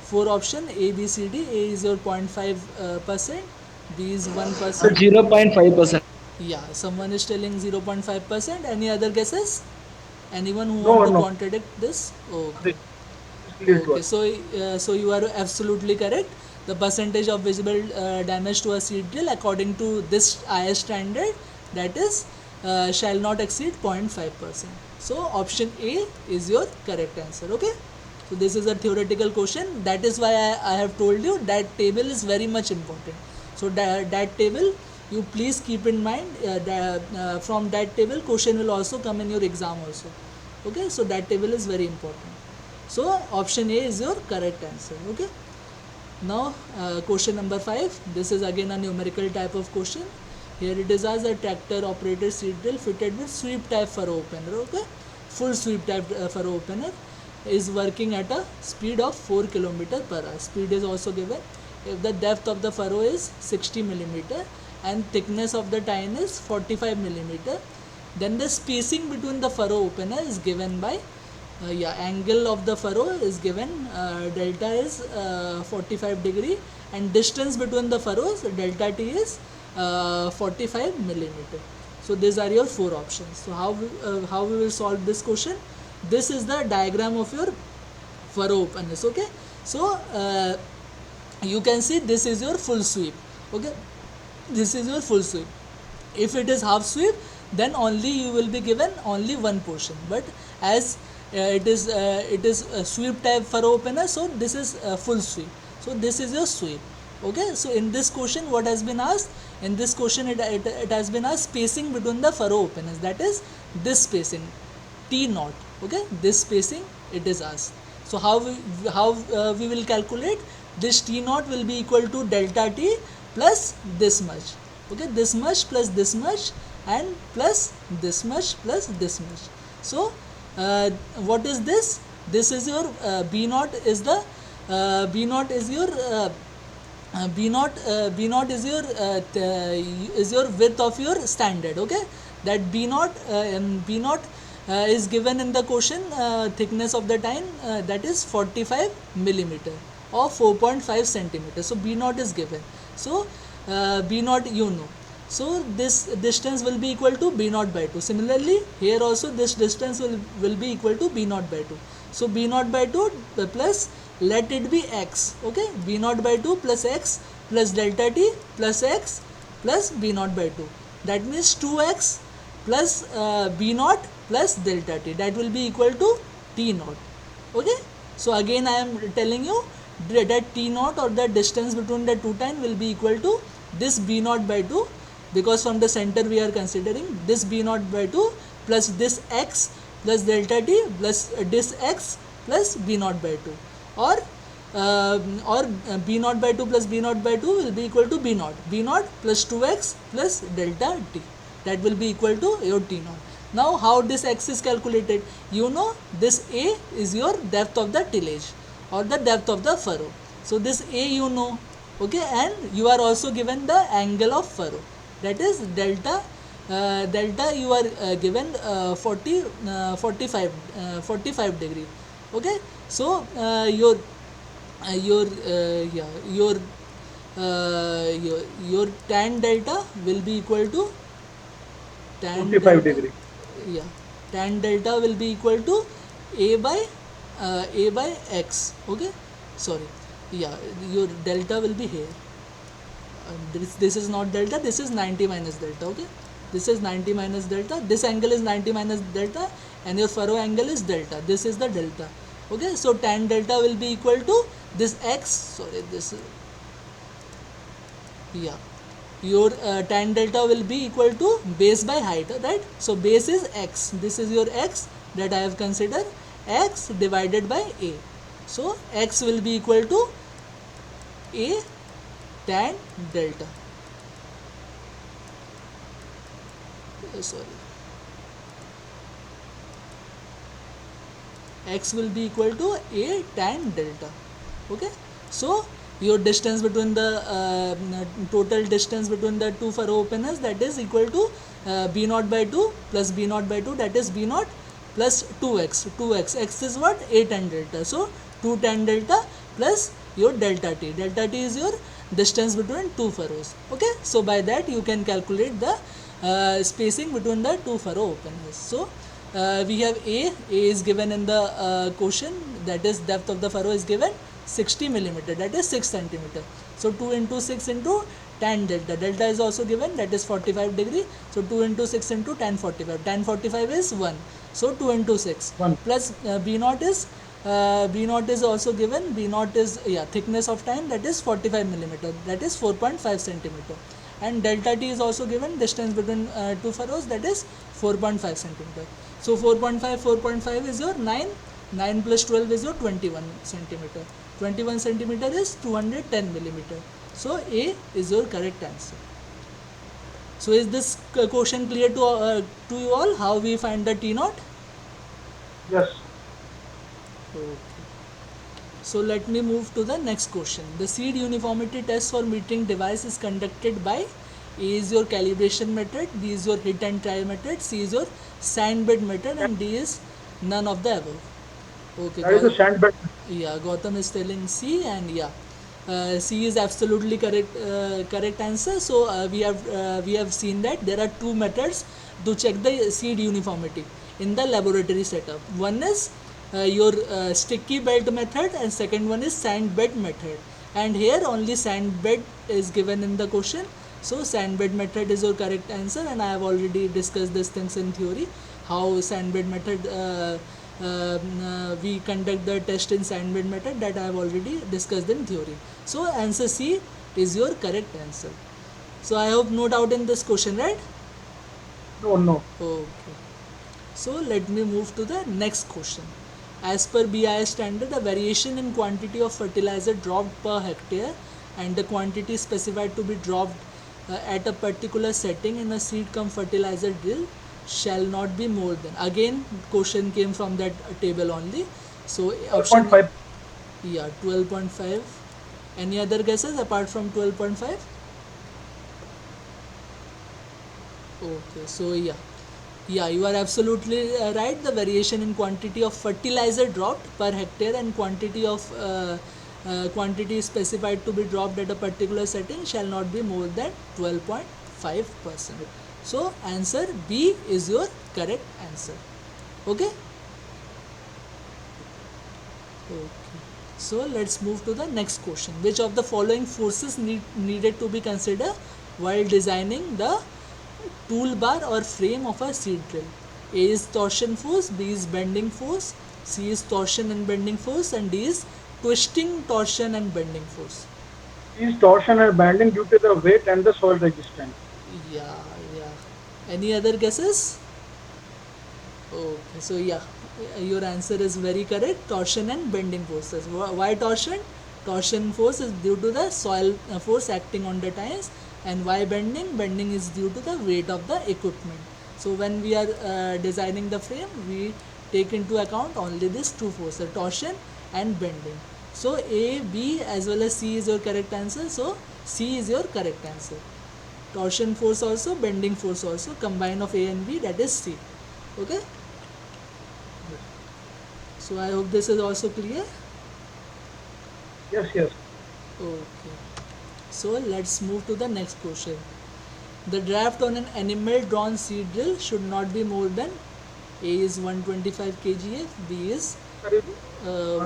4 option A, B, C, D. A is your 0.5%, B is 1%. 0.5%. Yeah, someone is telling 0.5%. Any other guesses? Anyone who want No, to no. contradict this? Okay. This is clear to Okay, us. so you are absolutely correct. The percentage of visible damage to a seed drill according to this IS standard, that is shall not exceed 0.5%. So option A is your correct answer. Okay, so this is a theoretical question. That is why I have told you that table is very much important. So that table you please keep in mind. From that table question will also come in your exam also. Okay, so that table is very important. So option A is your correct answer. Okay, now question number 5. This is again a numerical type of question. Here it is as a tractor operated seed drill fitted with sweep type furrow opener. Okay, full sweep type furrow opener is working at a speed of 4 km per hour. Speed is also given. If the depth of the furrow is 60 millimeter and thickness of the tine is 45 millimeter, then the spacing between the furrow opener is given by angle of the furrow is given, delta is 45 degree, and distance between the furrows delta t is 45 millimeter. So these are your 4 options. So how we will solve this question? This is the diagram of your furrow openness. Okay, so you can see this is your full sweep. Okay, this is your full sweep. If it is half sweep, then only you will be given only one portion. But as it is a sweep type furrow opener, so this is full sweep. So this is your sweep. Okay, so in this question what has been asked? In this question it has been asked spacing between the furrow openers, that is this spacing T naught. Okay, this spacing it is asked. So how we will calculate? This T naught will be equal to delta T plus this much. Okay, this much plus this much and plus this much plus this much. So what is this? This is your B naught is the B naught is your B naught is your width of your standard. Okay, that B naught is given in the question, thickness of the tine that is 45 millimeter or 4.5 centimeter. So B naught is given. So B naught you know. So this distance will be equal to B naught by 2. Similarly here also this distance will be equal to B naught by 2. So B naught by 2 plus, let it be x. Okay, B naught by 2 plus x plus delta t plus x plus B naught by 2. That means 2x plus b naught plus delta t, that will be equal to t naught. Okay, so again I am telling you that t naught, or the distance between the two time, will be equal to this b naught by 2, because from the center we are considering this b naught by 2 plus this x plus delta t plus this x plus b naught by 2, or b naught by 2 plus b naught by 2 will be equal to b naught plus 2x plus delta t, that will be equal to your t naught. Now how this x is calculated? You know this a is your depth of the tillage or the depth of the furrow. So this a you know, okay, and you are also given the angle of furrow, that is delta. Delta you are given 45 degree. Okay, so your tan delta will be equal to tan 45 delta, degree. yeah, tan delta will be equal to a by x. Okay, sorry, yeah, your delta will be here. This is not delta, this is 90 minus delta. Okay, this is 90 minus delta, this angle is 90 minus delta, and your furrow angle is delta, this is the delta. Okay, so tan delta will be equal to this x, sorry, this is, yeah, your tan delta will be equal to base by height, right? So base is x, this is your x that I have considered, x divided by a. So x will be equal to a tan delta. Sorry, x will be equal to a tan delta. Okay, so your distance between the total distance between the two furrow openers, that is equal to b naught by 2 plus b naught by 2, that is b naught plus 2x. X is what? A tan delta. So 2 tan delta plus your delta t. Delta t is your distance between two furrows. Okay, so by that you can calculate the spacing between the two furrow openers. So we have a is given in the question, that is depth of the furrow is given 60 millimeter, that is 6 centimeter. So 2 into 6 into tan delta, delta is also given, that is 45 degree. So 2 into 6 into tan 45, tan 45 is 1, so 2 into 6 1. plus b naught is also given, b naught is, yeah, thickness of tan, that is 45 millimeter, that is 4.5 centimeter, and delta t is also given, distance between two furrows, that is 4.5 centimeter. So 4.5 is your 9 plus 12 is your 21 centimeter. 21 centimeter is 210 millimeter. So A is your correct answer. So is this question clear to you all, how we find the T naught? Yes. Okay. So let me move to the next question. The seed uniformity test for metering device is conducted by: A is your calibration method, B is your hit and try method, C is your sand bed method, and D is none of the above. Okay, That is a sand bed. yeah, Gautam is telling C, and yeah, C is absolutely correct answer. So we have seen that there are two methods to check the seed uniformity in the laboratory setup. One is your sticky bed method, and second one is sand bed method. And here only sand bed is given in the question. So sand bed method is your correct answer, and I have already discussed these things in theory, how sand bed method we conduct the test in sand bed method, that I have already discussed in theory. So answer C is your correct answer. So I hope no doubt in this question, right? No. Okay. So let me move to the next question. As per BIS standard, the variation in quantity of fertilizer dropped per hectare and the quantity specified to be dropped at a particular setting in a seed cum fertilizer drill shall not be more than. Again, question came from that table only. So option 12.5. Yeah, 12.5. Any other guesses apart from 12.5? Okay, so yeah, you are absolutely right. The variation in quantity of fertilizer dropped per hectare and quantity specified to be dropped at a particular setting shall not be more than 12.5%. So answer B is your correct answer. Okay. So let's move to the next question. Which of the following forces needed to be considered while designing the toolbar or frame of a seed drill. A is torsion force, B is bending force, C is torsion and bending force, and D is twisting, torsion and bending force. Is torsion and bending due to the weight and the soil resistance. Yeah, yeah. Any other guesses? Okay, so yeah, your answer is very correct. Torsion and bending forces. Why torsion? Torsion force is due to the soil force acting on the tires, and why bending? Bending is due to the weight of the equipment. So when we are designing the frame, we take into account only these two forces, torsion and bending. So A, B as well as C is your correct answer. So C is your correct answer. Torsion force also, bending force also, combine of A and B, that is C. Okay. So I hope this is also clear. Yes, yes. Okay. So let's move to the next question. The draft on an animal drawn seed drill should not be more than A is 125 kgf, B is Answer is,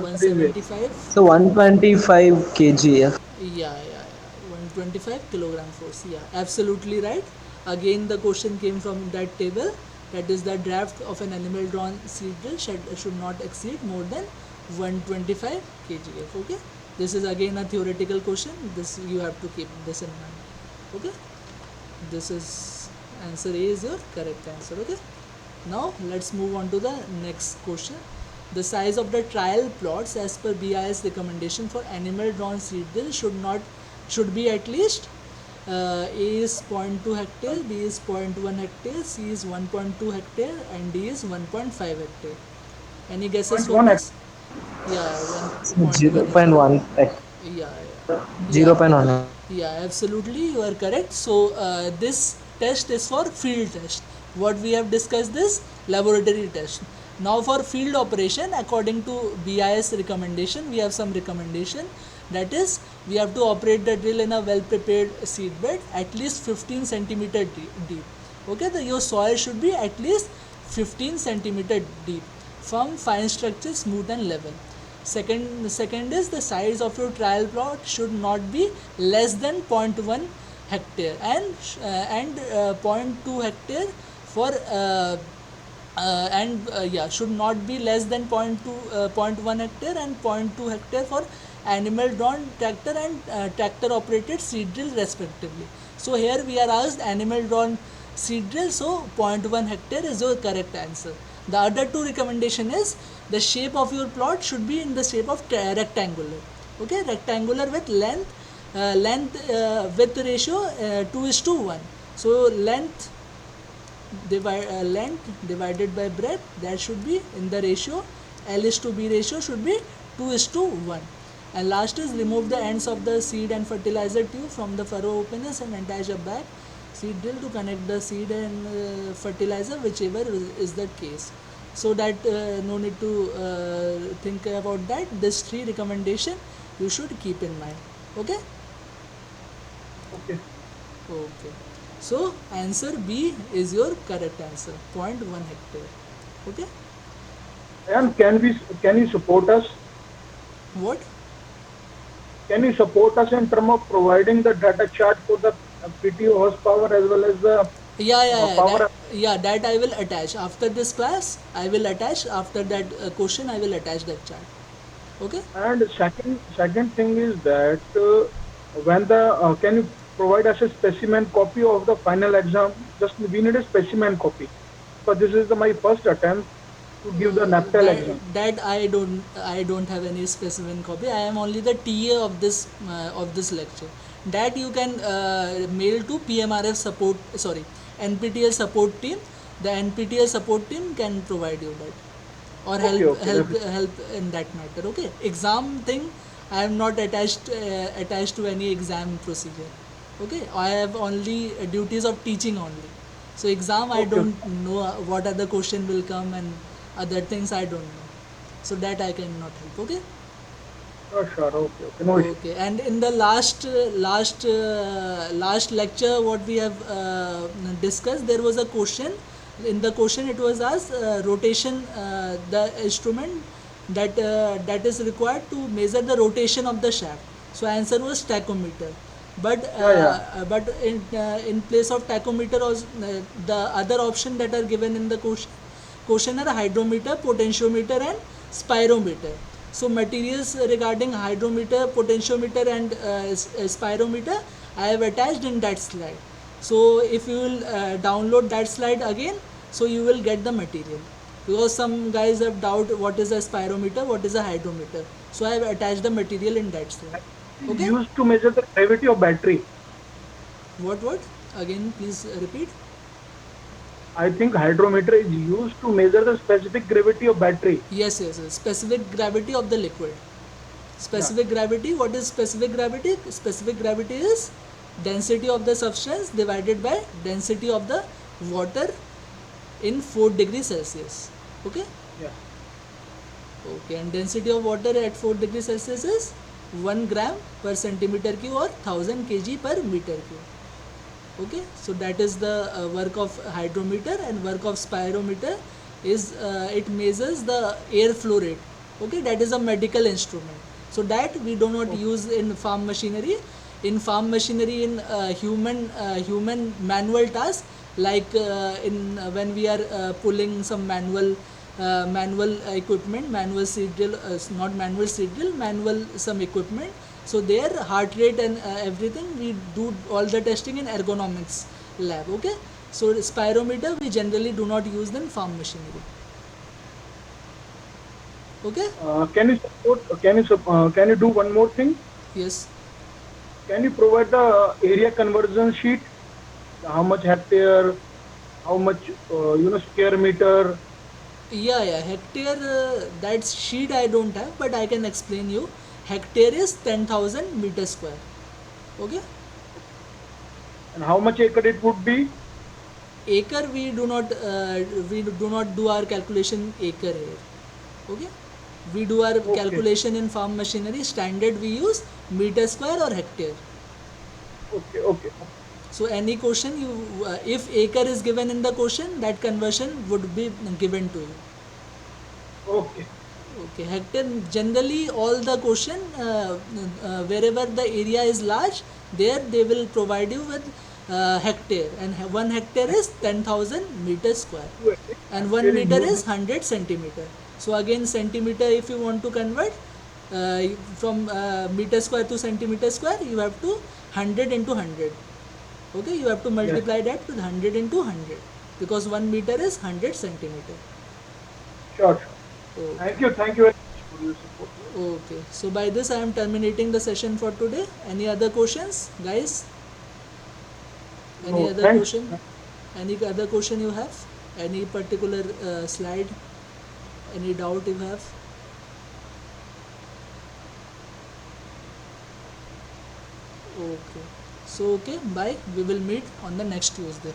answer is A. 175. So 125 kgf. Yeah. 125 kilogram force. Yeah, absolutely right. Again, the question came from that table. That is, the draft of an animal drawn seed drill should not exceed more than 125 kgf. Okay. This is again a theoretical question. This you have to keep this in mind. Okay. This is answer A is your correct answer. Okay. Now let's move on to the next question. The size of the trial plots as per BIS recommendation for animal drawn seed drill should be at least A is 0.2 hectare, B is 0.1 hectare, C is 1.2 hectare, and D is 1.5 hectare. Any guesses Point for one this? Yeah, 1.1 hectare. 0.1. Yeah. 0.1. Yeah, absolutely, you are correct. So this test is for field test. What we have discussed is laboratory test. Now for field operation, according to BIS recommendation, we have some recommendation. That is, we have to operate the drill in a well prepared seed bed at least 15 centimeter deep. Okay, your soil should be at least 15 centimeter deep, firm, fine structure, smooth and level. Second is, the size of your trial plot should not be less than zero point 0.1 hectare and 0.2 hectare for should not be less than 0.1 hectare and zero point 0.2 hectare for animal drawn tractor and tractor operated seed drill respectively. So here we are asked animal drawn seed drill, so 0.1 hectare is your correct answer. The other two recommendation is, the shape of your plot should be in the shape of rectangular. Okay, rectangular with length width ratio 2:1. So length divided by breadth, that should be in the ratio L is to B ratio should be 2:1. And last is, remove the ends of the seed and fertilizer tube from the furrow openers and attach a back seed drill to connect the seed and fertilizer, whichever is the case. So that no need to think about that. This three recommendation you should keep in mind. Okay. Okay. Okay. So answer B is your correct answer. 0.1 hectare. Okay. And can you support us? What? Can you support us in terms of providing the data chart for the PTO horsepower as well as the power? That I will attach after this class. I will attach after that question. I will attach that chart. Okay. And second thing is that when the can you provide us a specimen copy of the final exam? Just we need a specimen copy. So this is my first attempt to give the NAPTEL exam. That I don't have any specimen copy. I am only the TA of this lecture. That you can mail to PMRF support. Sorry, NPTEL support team. The NPTEL support team can provide you that, or help in that matter. Okay. Exam thing, I am not attached to any exam procedure. Okay. I have only duties of teaching only. So exam, I don't know what other question will come and other things I don't know. So that I cannot help. Okay. Sure. Okay. No issue. Okay. And in the last lecture, what we have discussed, there was a question. In the question, it was asked rotation, the instrument that is required to measure the rotation of the shaft. So answer was tachometer. Yeah. But in place of tachometer also, the other option that are given in the question are hydrometer, potentiometer and spirometer. So materials regarding hydrometer, potentiometer and spirometer I have attached in that slide. So if you will download that slide again, so you will get the material, because some guys have doubt what is a spirometer, what is a hydrometer. So I have attached the material in that slide. Okay. Used to measure the gravity of battery. What? Again, please repeat. I think hydrometer is used to measure the specific gravity of battery. Yes. Specific gravity of the liquid. Yeah. Specific gravity. What is specific gravity? Specific gravity is density of the substance divided by density of the water in 4 degrees Celsius. Okay. Yeah. Okay. And density of water at 4 degrees Celsius is 1 gram per centimeter cube or 1000 kg per meter cube. Okay, so that is the work of hydrometer. And work of spirometer is it measures the air flow rate. Okay, that is a medical instrument, so that we do not use in farm machinery. In farm machinery, in human manual task, like in when we are pulling some manual equipment, manual seed drill, not manual seed drill, manual some equipment. So their heart rate and everything, we do all the testing in ergonomics lab. Okay, so spirometer we generally do not use in farm machinery. Okay. Can you do one more thing? Yes. Can you provide the area conversion sheet? How much hectare? How much square meter? Yeah, hectare, that sheet I don't have, but I can explain you. Hectare is 10,000 meter square. Okay. And how much acre it would be? Acre we do not do our calculation acre here. Okay, we do our Okay. calculation in farm machinery standard. We use meter square or hectare. Okay. So any question you if acre is given in the question, that conversion would be given to you. Okay. Okay, hectare, generally all the question wherever the area is large, there they will provide you with hectare, and 1 hectare is 10,000 meter square, and 1 Very meter huge. is 100 centimeter. So again, centimeter, if you want to convert from meter square to centimeter square, you have to 100 into 100. Okay, you have to Yes. multiply that with 100 into 100, because 1 meter is 100 centimeter. Sure. Okay. Thank you very much for your support. Okay, so by this I am terminating the session for today. Any other questions, guys? Any No, other thanks. question? Any other question you have? Any particular slide? Any doubt you have? Okay. So okay, bye. We will meet on the next Tuesday.